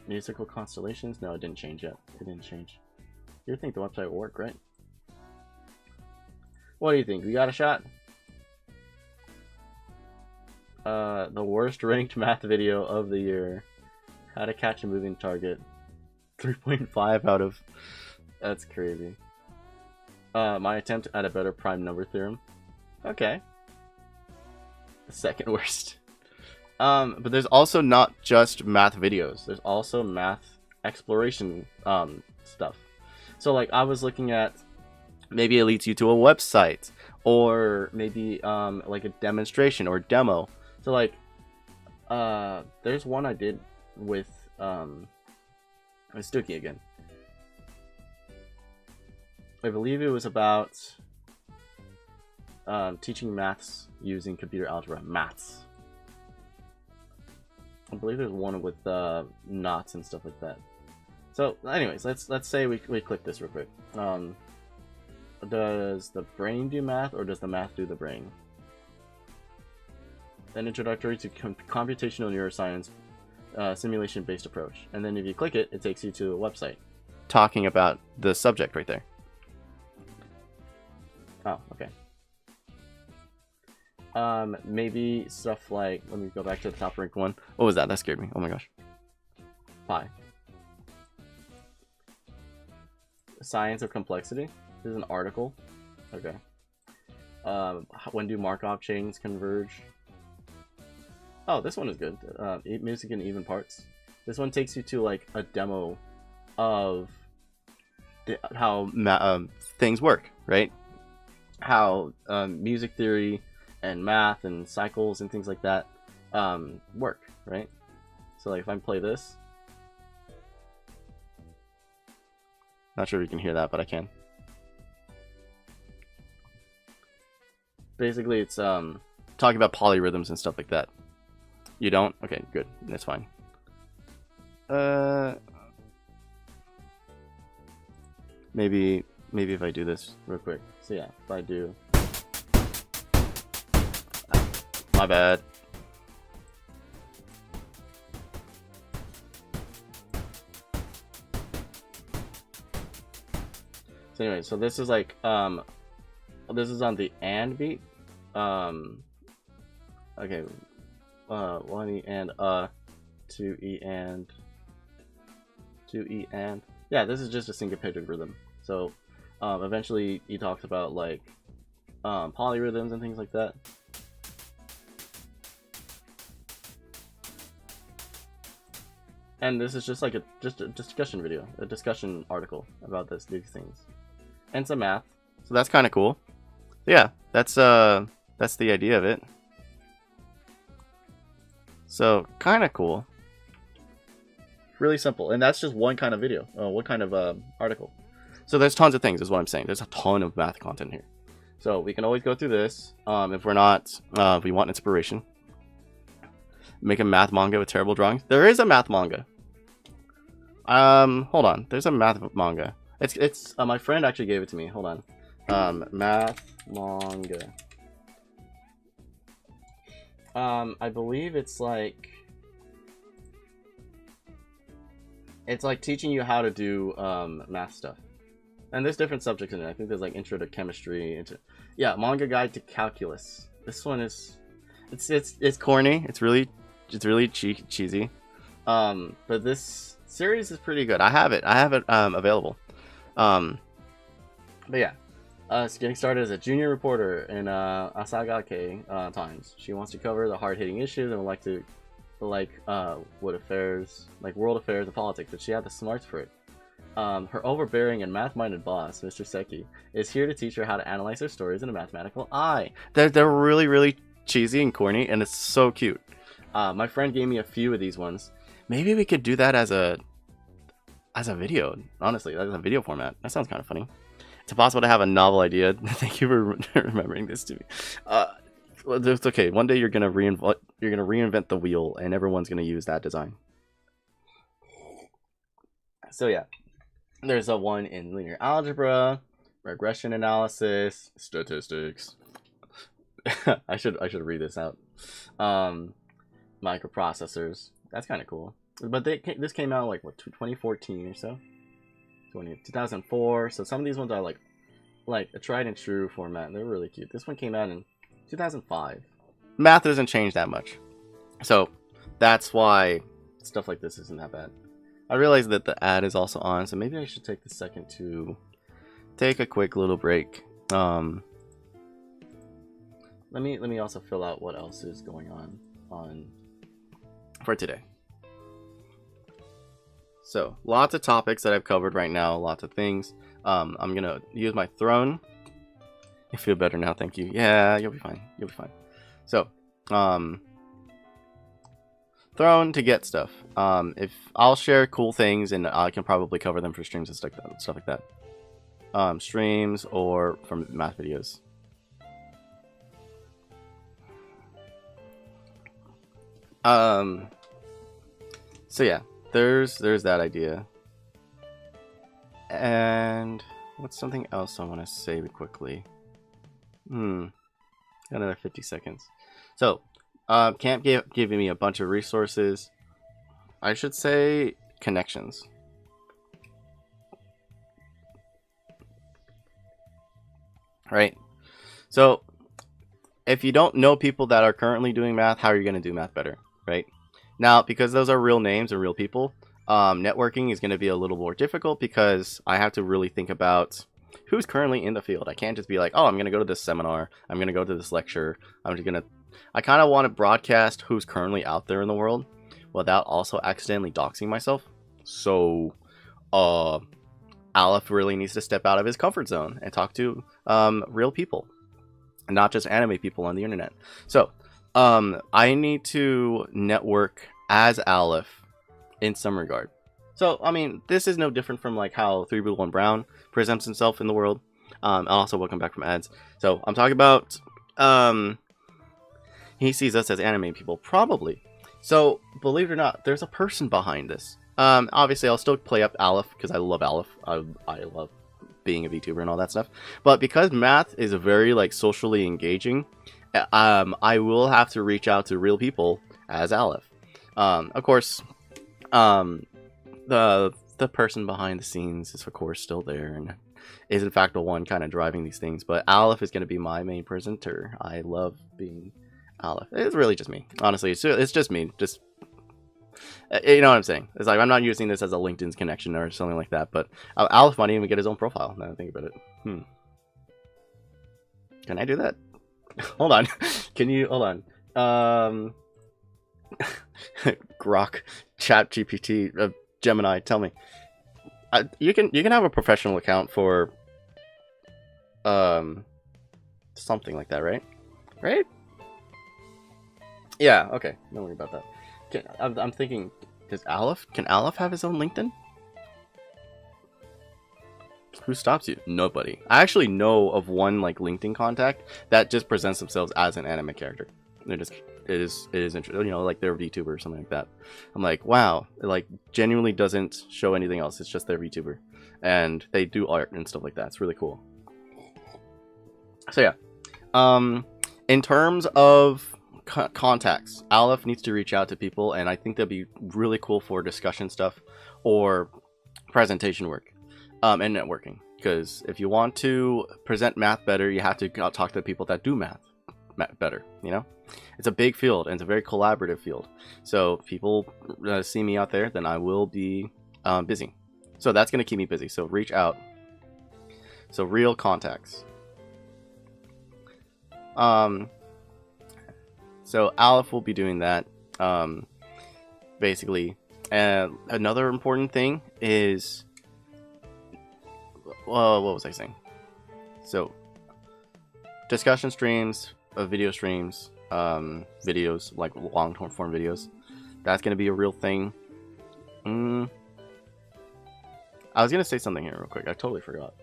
Musical constellations? No, it didn't change yet. It didn't change. You think the website will work, right? What do you think? We got a shot? The worst ranked math video of the year. How to catch a moving target. 3.5 out of... That's crazy. My attempt at a better prime number theorem. Okay. The second worst. But there's also not just math videos. There's also math exploration stuff. So like I was looking at, maybe it leads you to a website, or maybe like a demonstration or demo. So like there's one I did with Stucky again. I believe it was about teaching maths using computer algebra. Maths. I believe there's one with knots and stuff like that. So, anyways, let's say we click this real quick. Does the brain do math, or does the math do the brain? An introductory to computational neuroscience simulation-based approach. And then if you click it, it takes you to a website talking about the subject right there. Oh, okay. Maybe stuff like, let me go back to the top ranked one. What was that? That scared me. Oh my gosh. Pi. Science of complexity. This is an article. Okay. When do Markov chains converge? Oh, this one is good. Music in even parts. This one takes you to like a demo of how things work, right? How music theory and math and cycles and things like that work, right? So like if I play this, not sure if you can hear that, but I can. Basically, it's talking about polyrhythms and stuff like that. You don't? Okay, good. That's fine. Maybe if I do this real quick. So yeah, if I do... My bad. So anyway, so this is like this is on the and beat. Okay. 1 and 2 and 2 and yeah, this is just a syncopated rhythm. So eventually he talks about like polyrhythms and things like that. And this is just like a discussion video, a discussion article about these things, and some math. So that's kind of cool. Yeah, that's the idea of it. So kind of cool. Really simple, and that's just one kind of video, one kind of article. So there's tons of things, is what I'm saying. There's a ton of math content here. So we can always go through this if we're not, if we want inspiration. Make a math manga with terrible drawings. There is a math manga. Hold on. There's a math manga. It's my friend actually gave it to me. Hold on. Math manga. I believe it's like It's like teaching you how to do math stuff. And there's different subjects in it. I think there's like intro to chemistry, yeah, manga guide to calculus. This one is, it's corny. It's really cheesy. But this series is pretty good. I have it available. But yeah, it's getting started as a junior reporter in 𝖘𝖔𝖘𝖘 Times. She wants to cover the hard-hitting issues and would like to world affairs and politics, but she had the smarts for it. Her overbearing and math-minded boss, Mr. Seki, is here to teach her how to analyze her stories in a mathematical eye. They're really cheesy and corny, and it's so cute. My friend gave me a few of these ones. Maybe we could do that as a video. Honestly, as a video format. That sounds kind of funny. It's impossible to have a novel idea. Thank you for remembering this to me. It's okay. One day you're gonna reinvent the wheel, and everyone's gonna use that design. So yeah. There's a one in linear algebra, regression analysis, statistics. I should read this out. Microprocessors. That's kind of cool. But this came out like what, 2014 or so. 2004. So some of these ones are like a tried and true format. They're really cute. This one came out in 2005. Math doesn't change that much, so that's why stuff like this isn't that bad. I realize that the ad is also on, so maybe I should take the second to take a quick little break. Let me also fill out what else is going on for today. So lots of topics that I've covered right now, lots of things. I'm gonna use my throne. You feel better now, thank you. Yeah, you'll be fine. You'll be fine. So, throne to get stuff. If I'll share cool things, and I can probably cover them for streams and stuff like that. Streams or from math videos. So yeah, there's that idea. And what's something else I want to say quickly? Got another 50 seconds. So, Camp giving me a bunch of resources. I should say connections. Right? So, if you don't know people that are currently doing math, how are you going to do math better? Right? Now, because those are real names and real people, networking is going to be a little more difficult because I have to really think about who's currently in the field. I can't just be like, oh, I'm going to go to this seminar. I'm going to go to this lecture. I kind of want to broadcast who's currently out there in the world without also accidentally doxing myself. So, Aleph really needs to step out of his comfort zone and talk to real people, and not just anime people on the internet. So, I need to network as Aleph in some regard. So, I mean, this is no different from like how 3Blue1Brown presents himself in the world. And also, welcome back from ads. So, I'm talking about, he sees us as anime people, probably. So, believe it or not, there's a person behind this. Obviously, I'll still play up Aleph because I love Aleph. I love being a VTuber and all that stuff. But because math is very like socially engaging, I will have to reach out to real people as Aleph. Of course, the person behind the scenes is of course still there and is in fact the one kind of driving these things. But Aleph is going to be my main presenter. I love being Aleph. It's really just me. Honestly, it's just me. Just, you know what I'm saying? It's like I'm not using this as a LinkedIn connection or something like that. But Aleph might even get his own profile. Now I think about it. Can I do that? Hold on. Can you hold on? Grok, ChatGPT, Gemini, tell me. You can have a professional account for something like that, right? Right? Yeah. Okay. Don't worry about that. I'm thinking, can Aleph have his own LinkedIn? Who stops you? Nobody. I actually know of one like LinkedIn contact that just presents themselves as an anime character. It is interesting, you know, like their VTuber or something like that. I'm like, wow, it like genuinely doesn't show anything else. It's just their VTuber, and they do art and stuff like that. It's really cool. So yeah, in terms of contacts, Aleph needs to reach out to people, and I think that'd be really cool for discussion stuff or presentation work, and networking. Because if you want to present math better, you have to talk to the people that do math better, you know? It's a big field, and it's a very collaborative field. So if people see me out there, then I will be busy. So that's going to keep me busy. So reach out. So real contacts. So Aleph will be doing that, basically. And another important thing is, what was I saying? So discussion streams, video streams, videos, like long form videos. That's going to be a real thing. I was going to say something here real quick. I totally forgot.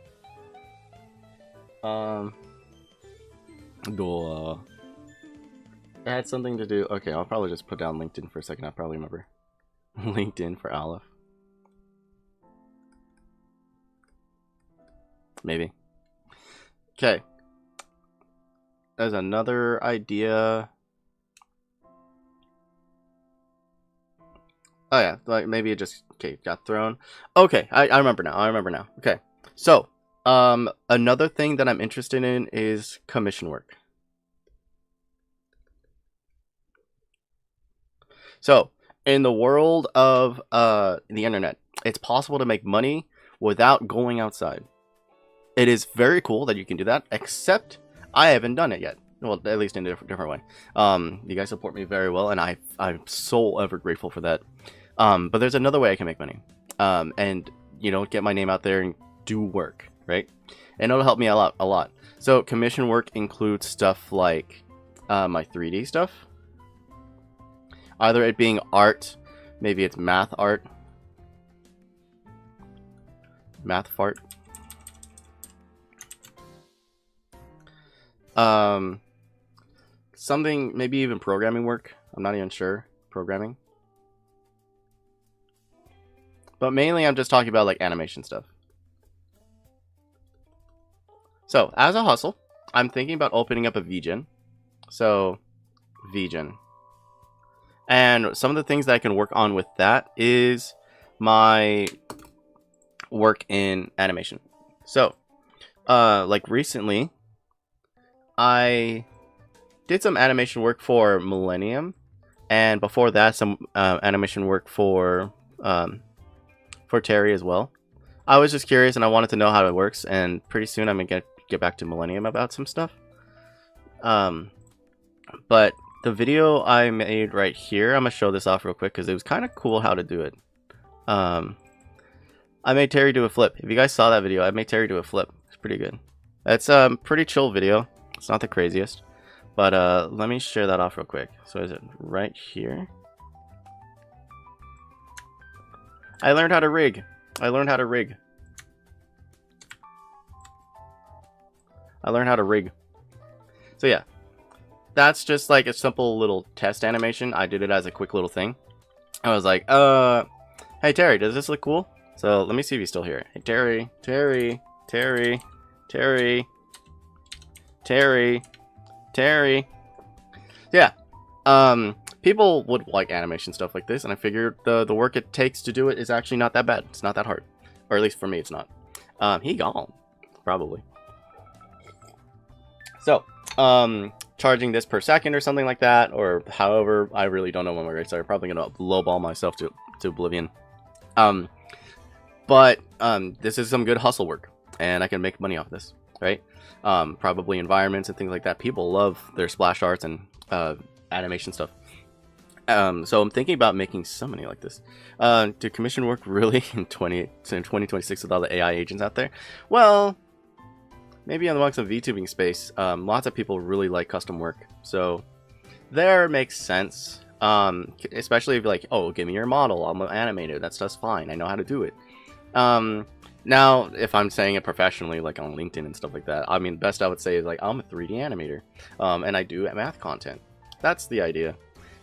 It had something to do. Okay, I'll probably just put down LinkedIn for a second. I'll probably remember. LinkedIn for Aleph. Maybe. Okay. There's another idea. Oh yeah, like maybe it just got thrown. Okay, I remember now. I remember now. Okay, so another thing that I'm interested in is commission work. So in the world of the internet, it's possible to make money without going outside. It is very cool that you can do that, except I haven't done it yet. Well, at least in a different way. You guys support me very well, and I'm so ever grateful for that. But there's another way I can make money, and you know, get my name out there and do work, right? And it'll help me a lot. So commission work includes stuff like my 3D stuff, either it being art, maybe it's math art, math fart. Something, maybe even programming work. I'm not even sure. Programming. But mainly I'm just talking about like animation stuff. So as a hustle, I'm thinking about opening up a VGen. So VGen. And some of the things that I can work on with that is my work in animation. So like recently I did some animation work for Millennium, and before that some animation work for Terry as well. I was just curious and I wanted to know how it works, and pretty soon I'm gonna get back to Millennium about some stuff. But the video I made right here, I'm gonna show this off real quick because it was kind of cool how to do it. I made Terry do a flip. If you guys saw that video, I made Terry do a flip. It's pretty good. It's a pretty chill video. It's not the craziest, but let me share that off real quick. So is it right here? I learned how to rig. I learned how to rig. So yeah, that's just like a simple little test animation. I did it as a quick little thing. I was like, hey Terry, does this look cool? So let me see if he's still here. Hey Terry, Terry, Terry, Terry, Terry, Terry. Yeah. People would like animation stuff like this, and I figured the work it takes to do it is actually not that bad. It's not that hard. Or at least for me, it's not. He gone. Probably. So, charging this per second or something like that, or however, I really don't know when my rates are. Probably gonna lowball myself to oblivion. But this is some good hustle work, and I can make money off this, right? Probably environments and things like that. People love their splash arts and animation stuff. So I'm thinking about making some money like this. Do commission work really in 2026 with all the AI agents out there? Well, maybe amongst the VTubing space, lots of people really like custom work. So there makes sense. Especially if you're like, oh, give me your model, I'm an animator, that's just fine, I know how to do it. Now, if I'm saying it professionally, like on LinkedIn and stuff like that, I mean, best I would say is like, I'm a 3D animator, and I do math content. That's the idea.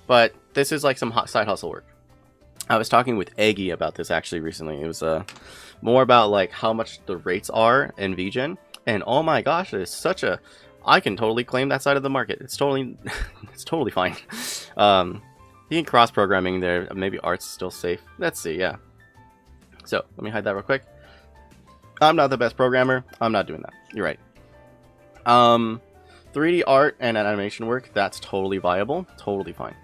But this is like some side hustle work. I was talking with 𝖘𝖕 about this actually recently. It was more about like how much the rates are in VGen, and oh my gosh, it's such a, I can totally claim that side of the market. It's totally, it's totally fine. You can cross programming there. Maybe art's still safe. Let's see. Yeah. So let me hide that real quick. I'm not the best programmer. I'm not doing that. You're right. 3D art and animation work, that's totally viable. Totally fine.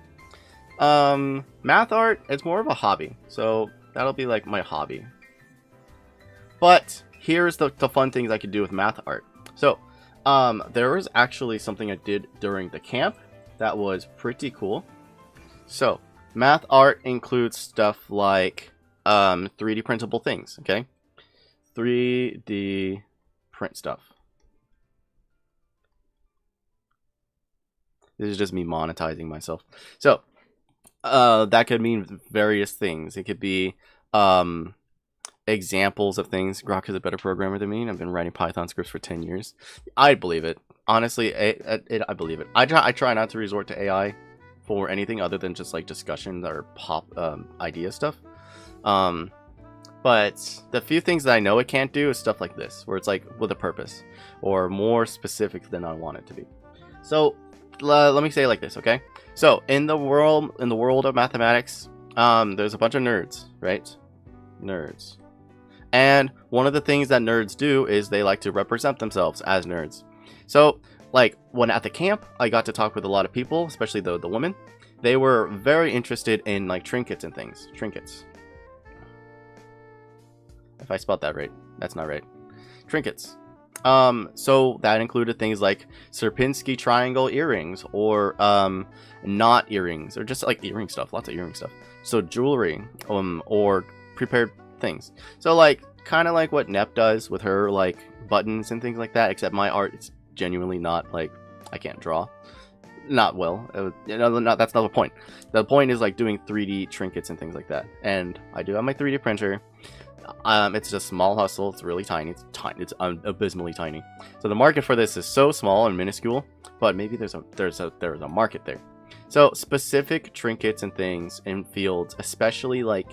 Math art, it's more of a hobby. So that'll be like my hobby. But here's the fun things I could do with math art. So there was actually something I did during the camp that was pretty cool. So math art includes stuff like 3D printable things, okay? 3D print stuff. This is just me monetizing myself. So that could mean various things. It could be examples of things. Grok is a better programmer than me, and I've been writing Python scripts for 10 years. I believe it. Honestly, I believe it. I try not to resort to AI for anything other than just like discussions or pop idea stuff. But the few things that I know it can't do is stuff like this, where it's like with a purpose or more specific than I want it to be. So let me say it like this, okay? So in the world of mathematics, there's a bunch of nerds, right? Nerds. And one of the things that nerds do is they like to represent themselves as nerds. So like when at the camp, I got to talk with a lot of people, especially the women. They were very interested in like trinkets and things. Trinkets. If I spelled that right, that's not right. Trinkets. So that included things like Sierpinski triangle earrings, or knot earrings, or just like earring stuff, lots of earring stuff. So jewelry, or prepared things. So like kind of like what Nep does with her like buttons and things like that, except my art is genuinely not like, I can't draw. Not well. That's not the point. The point is like doing 3D trinkets and things like that. And I do have my 3D printer. It's a small hustle. It's really tiny. It's tiny. It's abysmally tiny. So the market for this is so small and minuscule, but maybe there's a market there. So specific trinkets and things in fields, especially like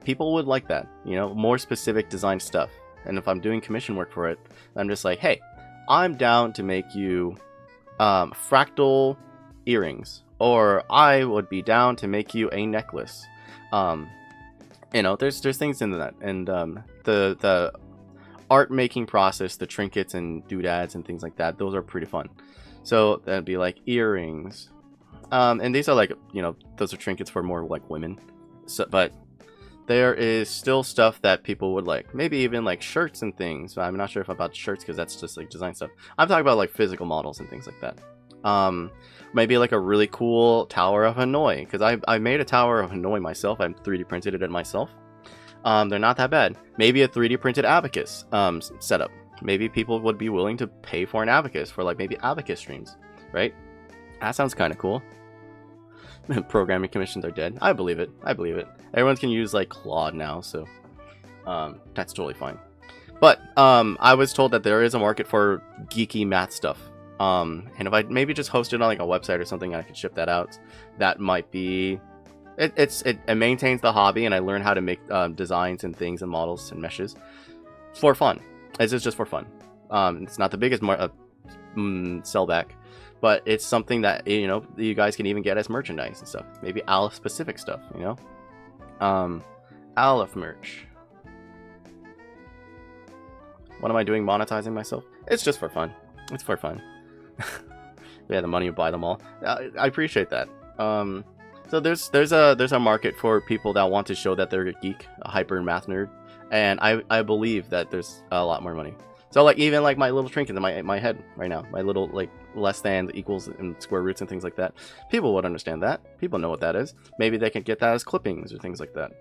people would like that, you know, more specific design stuff. And if I'm doing commission work for it, I'm just like, hey, I'm down to make you fractal earrings, or I would be down to make you a necklace. You know, there's things into that, and the art making process, the trinkets and doodads and things like that, those are pretty fun. So that'd be like earrings, and these are like, you know, those are trinkets for more like women. So, but there is still stuff that people would like, maybe even like shirts and things. I'm not sure if about shirts because that's just like design stuff. I'm talking about like physical models and things like that. Maybe like a really cool Tower of Hanoi, because I made a Tower of Hanoi myself. I 3D printed it myself. They're not that bad. Maybe a 3D printed abacus setup. Maybe people would be willing to pay for an abacus for like maybe abacus streams, right? That sounds kind of cool. Programming commissions are dead. I believe it. I believe it. Everyone can use like Claude now, so that's totally fine. But I was told that there is a market for geeky math stuff. And if I maybe just host it on like a website or something, I could ship that out. That might be it maintains the hobby, and I learn how to make designs and things and models and meshes for fun. It's just for fun. It's not the biggest sellback, but it's something that, you know, you guys can even get as merchandise and stuff. Maybe Aleph specific stuff, you know. Aleph merch. What am I doing monetizing myself? It's just for fun. It's for fun. Yeah, the money will buy them all. I appreciate that. So there's a market for people that want to show that they're a geek, a hyper math nerd, and I believe that there's a lot more money. So like even like my little trinket in my head right now, my little like less than, equals, and square roots and things like that, people would understand that. People know what that is. Maybe they can get that as clippings or things like that.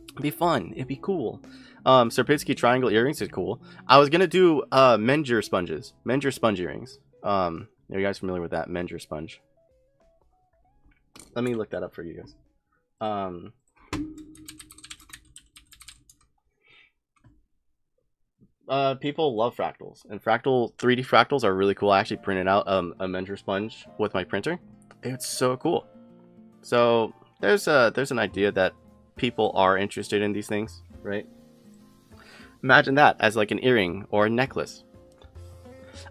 It'd be fun. It'd be cool. Sierpinski triangle earrings is cool. I was gonna do Menger sponges, Menger sponge earrings. Are you guys familiar with that? Menger sponge. Let me look that up for you guys. People love fractals, and 3D fractals are really cool. I actually printed out a Menger sponge with my printer. It's so cool. So there's an idea that people are interested in these things, right? Imagine that as like an earring or a necklace.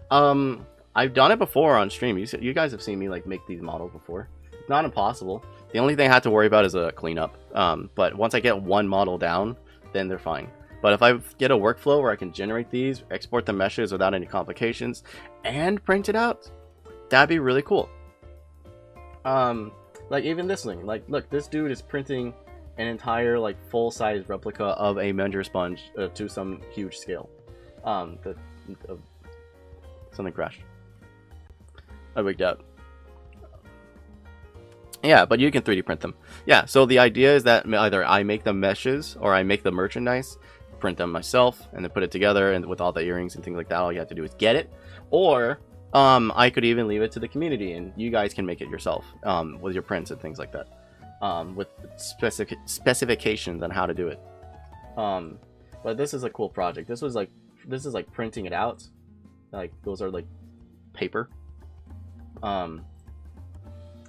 I've done it before on stream. You guys have seen me like make these models before. not impossible. The only thing I have to worry about is a cleanup. But once I get one model down, then they're fine. But if I get a workflow where I can generate these, export the meshes without any complications, and print it out, that'd be really cool. Like even this thing, like look, this dude is printing an entire like full-size replica of a measure sponge to some huge scale. Something crashed. I wigged out. Yeah, but you can 3D print them. Yeah, so the idea is that either I make the meshes or I make the merchandise, print them myself, and then put it together, and with all the earrings and things like that, all you have to do is get it. Or I could even leave it to the community, and you guys can make it yourself with your prints and things like that, with specifications on how to do it. But this is a cool project. This is like printing it out. Like those are like paper.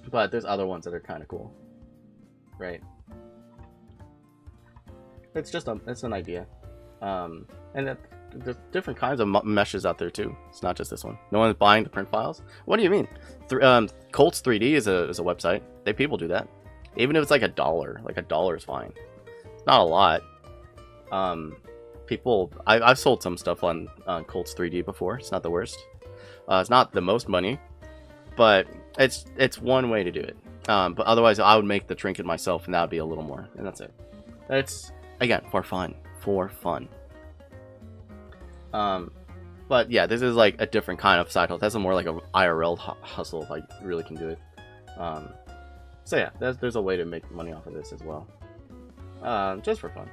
But there's other ones that are kind of cool, right? It's just it's an idea, and there's different kinds of meshes out there too. It's not just this one. No one's buying the print files. What do you mean? 𝖘𝖔𝖈𝖎𝖆𝖎𝖙𝖘 is a website. People do that. Even if it's like $1, like $1 is fine. It's not a lot. I've sold some stuff on 𝖘𝖔𝖈𝖎𝖆𝖎𝖙 before. It's not the worst. It's not the most money, but it's one way to do it. But otherwise, I would make the trinket myself, and that would be a little more, and that's it. It's again for fun. But yeah, this is like a different kind of side hustle. That's more like a IRL hustle if I really can do it. So yeah, there's a way to make money off of this as well, just for fun.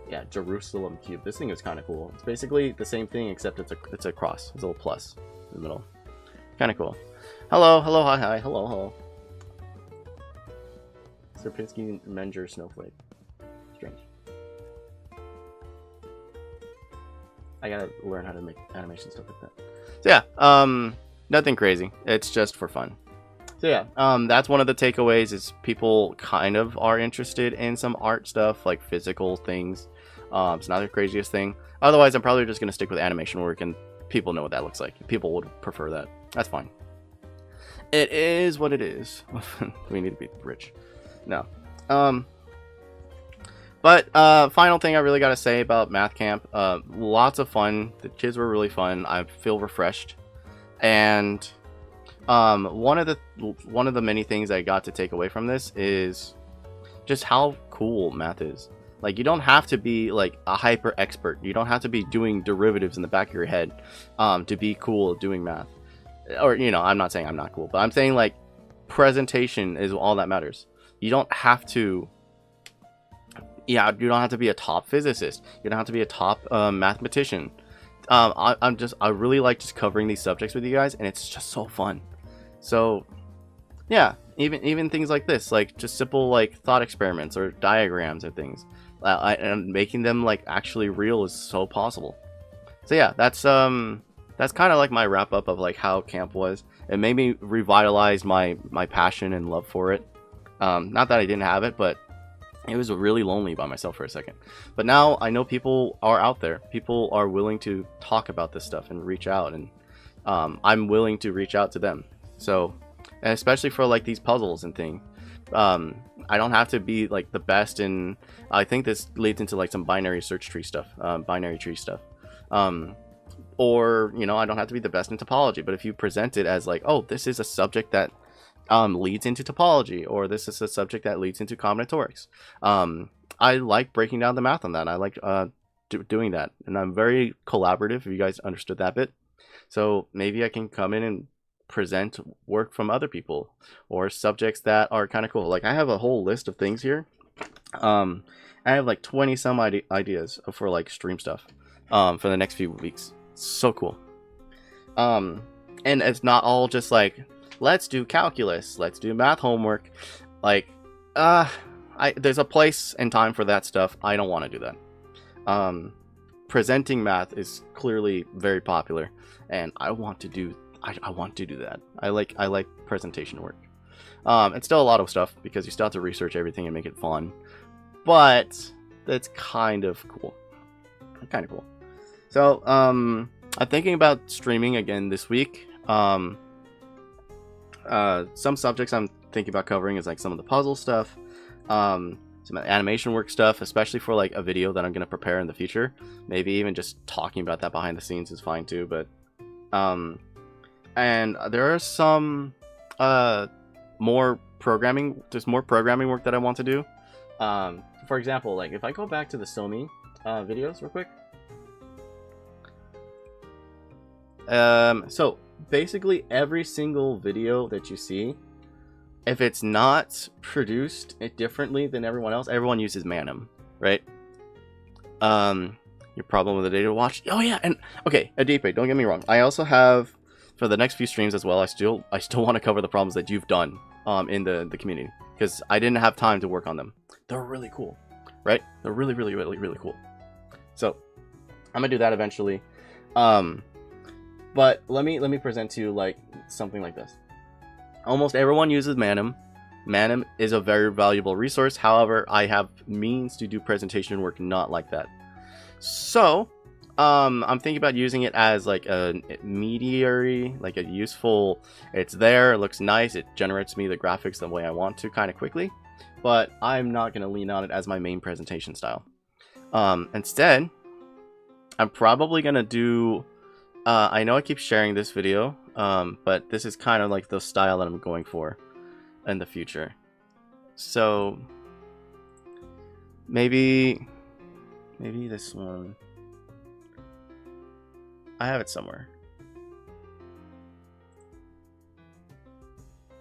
Yeah, Jerusalem cube. This thing is kind of cool. It's basically the same thing except it's a cross. It's a little plus in the middle. Kind of cool. Hello, hi, hello. Sierpinski Menger snowflake. Strange. I gotta learn how to make animation stuff like that. So yeah, nothing crazy. It's just for fun. So yeah, that's one of the takeaways is people kind of are interested in some art stuff, like physical things. It's not the craziest thing. Otherwise, I'm probably just gonna stick with animation work, and people know what that looks like. People would prefer that. That's fine. It is what it is. We need to be rich. No. But final thing I really got to say about math camp, lots of fun. The kids were really fun. I feel refreshed, and one of the many things I got to take away from this is just how cool math is. Like, you don't have to be like a hyper expert. You don't have to be doing derivatives in the back of your head to be cool at doing math. Or, you know, I'm not saying I'm not cool, but I'm saying like presentation is all that matters. You don't have to. Yeah, you don't have to be a top physicist. You don't have to be a top mathematician. I really like just covering these subjects with you guys, and it's just so fun. So, yeah, even things like this, like just simple like thought experiments or diagrams or things, and making them like actually real is so possible. So yeah, that's kind of like my wrap up of like how camp was. It made me revitalize my passion and love for it. Not that I didn't have it, but it was really lonely by myself for a second. But now I know people are out there. People are willing to talk about this stuff and reach out, and I'm willing to reach out to them. So, and especially for like these puzzles and things, I don't have to be like the best in. I think this leads into like some binary tree stuff. Or, you know, I don't have to be the best in topology, but if you present it as like, oh, this is a subject that leads into topology, or this is a subject that leads into combinatorics. I like breaking down the math on that. I like doing that, and I'm very collaborative, if you guys understood that bit. So maybe I can come in and present work from other people or subjects that are kind of cool. Like, I have a whole list of things here. I have like 20 some ideas for like stream stuff for the next few weeks. So cool. And it's not all just like, let's do calculus, let's do math homework. Like, there's a place and time for that stuff. I don't want to do that. Presenting math is clearly very popular, and I want to do that. I like presentation work. It's still a lot of stuff because you still have to research everything and make it fun, but it's kind of cool. So, I'm thinking about streaming again this week. Some subjects I'm thinking about covering is like some of the puzzle stuff, some animation work stuff, especially for like a video that I'm going to prepare in the future. Maybe even just talking about that behind the scenes is fine too. But and there are some more programming work that I want to do. For example, like if I go back to the 𝖘𝖈 videos real quick. So basically every single video that you see, if it's not produced differently than everyone else, everyone uses Manim, right? Your problem with the data watch. Oh yeah, and okay, 𝖘𝖈𝖎𝖆𝖕𝖎, don't get me wrong. I also have, for the next few streams as well, I still want to cover the problems that you've done in the community, because I didn't have time to work on them. They're really cool, right? They're really cool. So I'm gonna do that eventually. But let me present to you like something like this. Almost everyone uses Manim. Manim is a very valuable resource. However, I have means to do presentation work not like that. So I'm thinking about using it as like a mediary, like a useful, it's there, it looks nice, it generates me the graphics the way I want to kind of quickly, but I'm not going to lean on it as my main presentation style. Instead, I'm probably going to do, I know I keep sharing this video, but this is kind of like the style that I'm going for in the future. So maybe this one. I have it somewhere.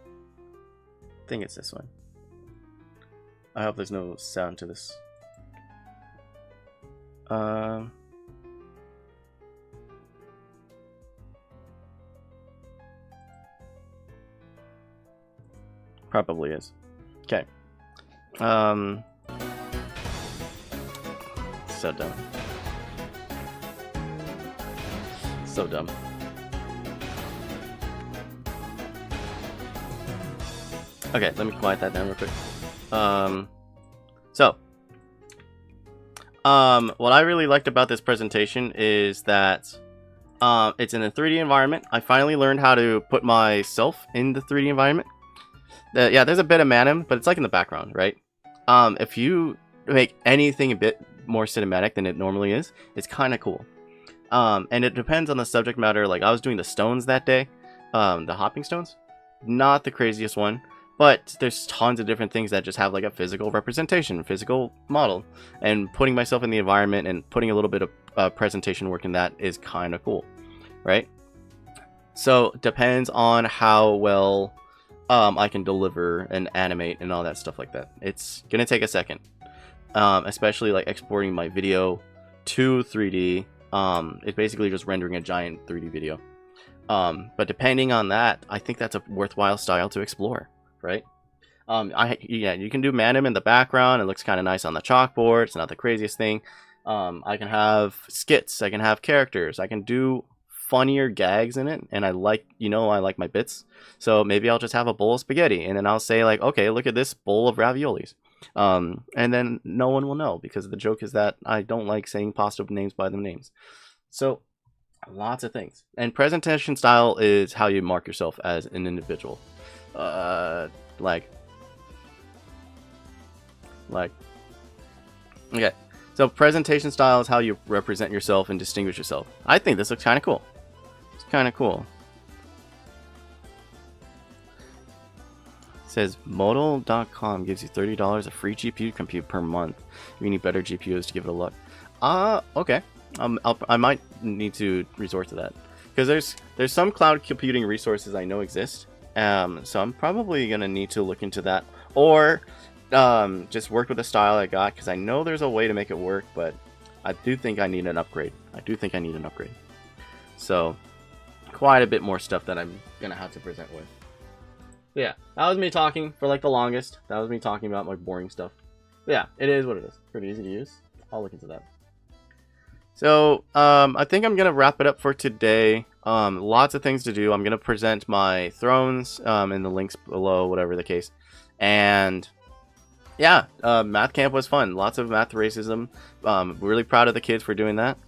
I think it's this one. I hope there's no sound to this. Probably is. Okay. So dumb. So dumb. Okay, let me quiet that down real quick. What I really liked about this presentation is that it's in a 3D environment. I finally learned how to put myself in the 3D environment. Yeah, there's a bit of Manim, but it's like in the background, right? If you make anything a bit more cinematic than it normally is, it's kind of cool. And it depends on the subject matter. Like I was doing the stones that day, the hopping stones, not the craziest one, but there's tons of different things that just have like a physical representation, physical model, and putting myself in the environment and putting a little bit of presentation work in that is kind of cool, right? So depends on how well I can deliver and animate and all that stuff like that. It's gonna take a second, especially like exporting my video to 3D. It's basically just rendering a giant 3D video. But depending on that, I think that's a worthwhile style to explore, right? Yeah, you can do Manim in the background. It looks kind of nice on the chalkboard. It's not the craziest thing. I can have skits. I can have characters. I can do funnier gags in it, and I like my bits. So maybe I'll just have a bowl of spaghetti, and then I'll say like, okay, look at this bowl of raviolis. And then no one will know, because the joke is that I don't like saying pasta names by them names. So lots of things. And presentation style is how you mark yourself as an individual. Okay. So presentation style is how you represent yourself and distinguish yourself. I think this looks kind of cool. It's kind of cool. It says modal.com gives you $30 of free GPU compute per month. If you need better GPUs to give it a look. Okay. I might need to resort to that, because there's some cloud computing resources I know exist. So I'm probably gonna need to look into that, or just work with the style I got, because I know there's a way to make it work, but I do think I need an upgrade. So quite a bit more stuff that I'm gonna have to present with. But yeah, that was me talking for like the longest. That was me talking about my boring stuff. But yeah, it is what it is. Pretty easy to use. I'll look into that. So I think I'm gonna wrap it up for today. Lots of things to do. I'm gonna present my thrones in the links below, whatever the case. And yeah, math camp was fun. Lots of math racism. Really proud of the kids for doing that.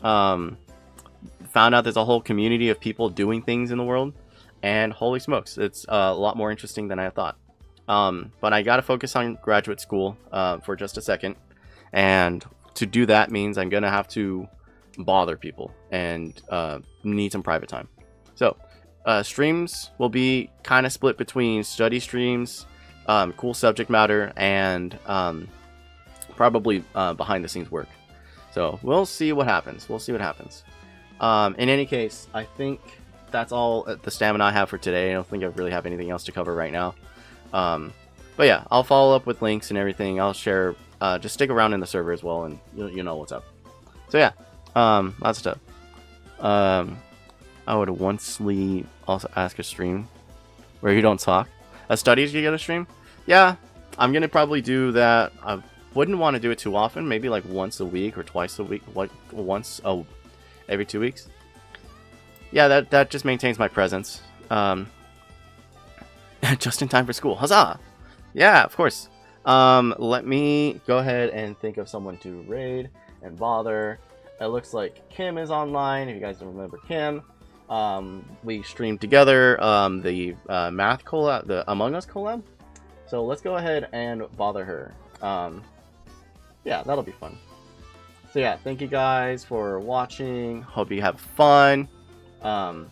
Found out there's a whole community of people doing things in the world, and holy smokes, it's a lot more interesting than I thought. But I gotta focus on graduate school for just a second, and to do that means I'm gonna have to bother people and need some private time. So streams will be kind of split between study streams, cool subject matter, and probably behind the scenes work. So we'll see what happens. We'll see what happens. In any case, I think that's all the stamina I have for today. I don't think I really have anything else to cover right now. But yeah, I'll follow up with links and everything. I'll share. Just stick around in the server as well, and you know what's up. So yeah, lots of stuff. I would once also ask a stream where you don't talk. Studies you get a stream? Yeah, I'm gonna probably do that. I wouldn't want to do it too often. Maybe like once a week or twice a week, like once every 2 weeks. Yeah, that just maintains my presence. Just in time for school. Huzzah! Yeah, of course. Let me go ahead and think of someone to raid and bother. It looks like Kim is online. If you guys don't remember Kim, we streamed together the math collab, the Among Us collab. So let's go ahead and bother her. Yeah, that'll be fun. So yeah, thank you guys for watching. Hope you have fun. Have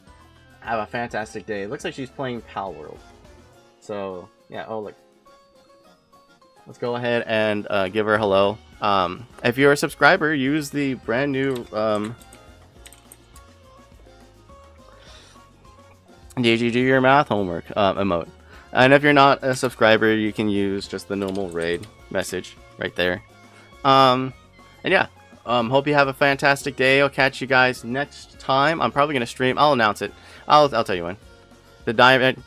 a fantastic day. It looks like she's playing Pal World. So yeah, oh look. Let's go ahead and give her a hello. If you're a subscriber, use the brand new did you do your math homework emote. And if you're not a subscriber, you can use just the normal raid message right there. And yeah, hope you have a fantastic day. I'll catch you guys next time. I'm probably gonna stream. I'll announce it. I'll tell you when. The diagram.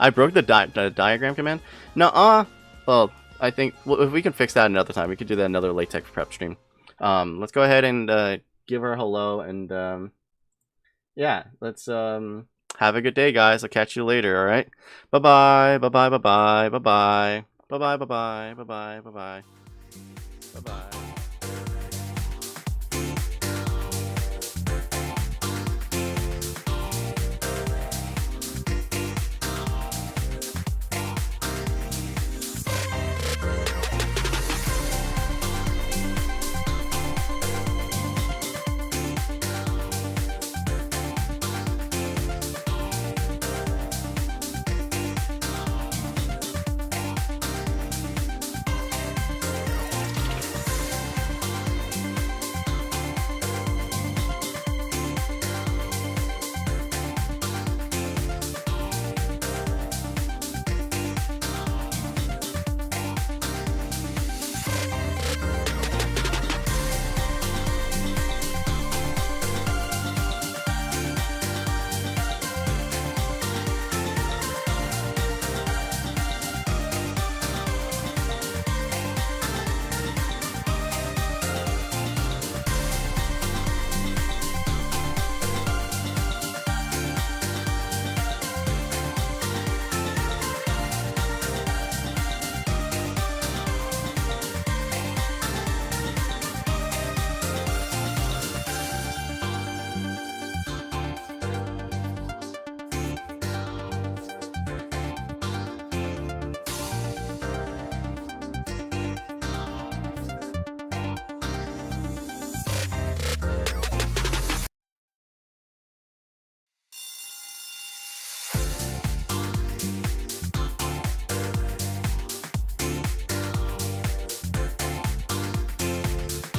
I broke the diagram command. Nuh-uh. Well, I think if we can fix that another time, we could do that another latex prep stream. Let's go ahead and give her a hello, and yeah, let's have a good day, guys. I'll catch you later. All right. Bye bye. Bye bye. Bye bye. Bye bye. Bye bye. Bye bye. Bye bye. Bye bye. Bye bye.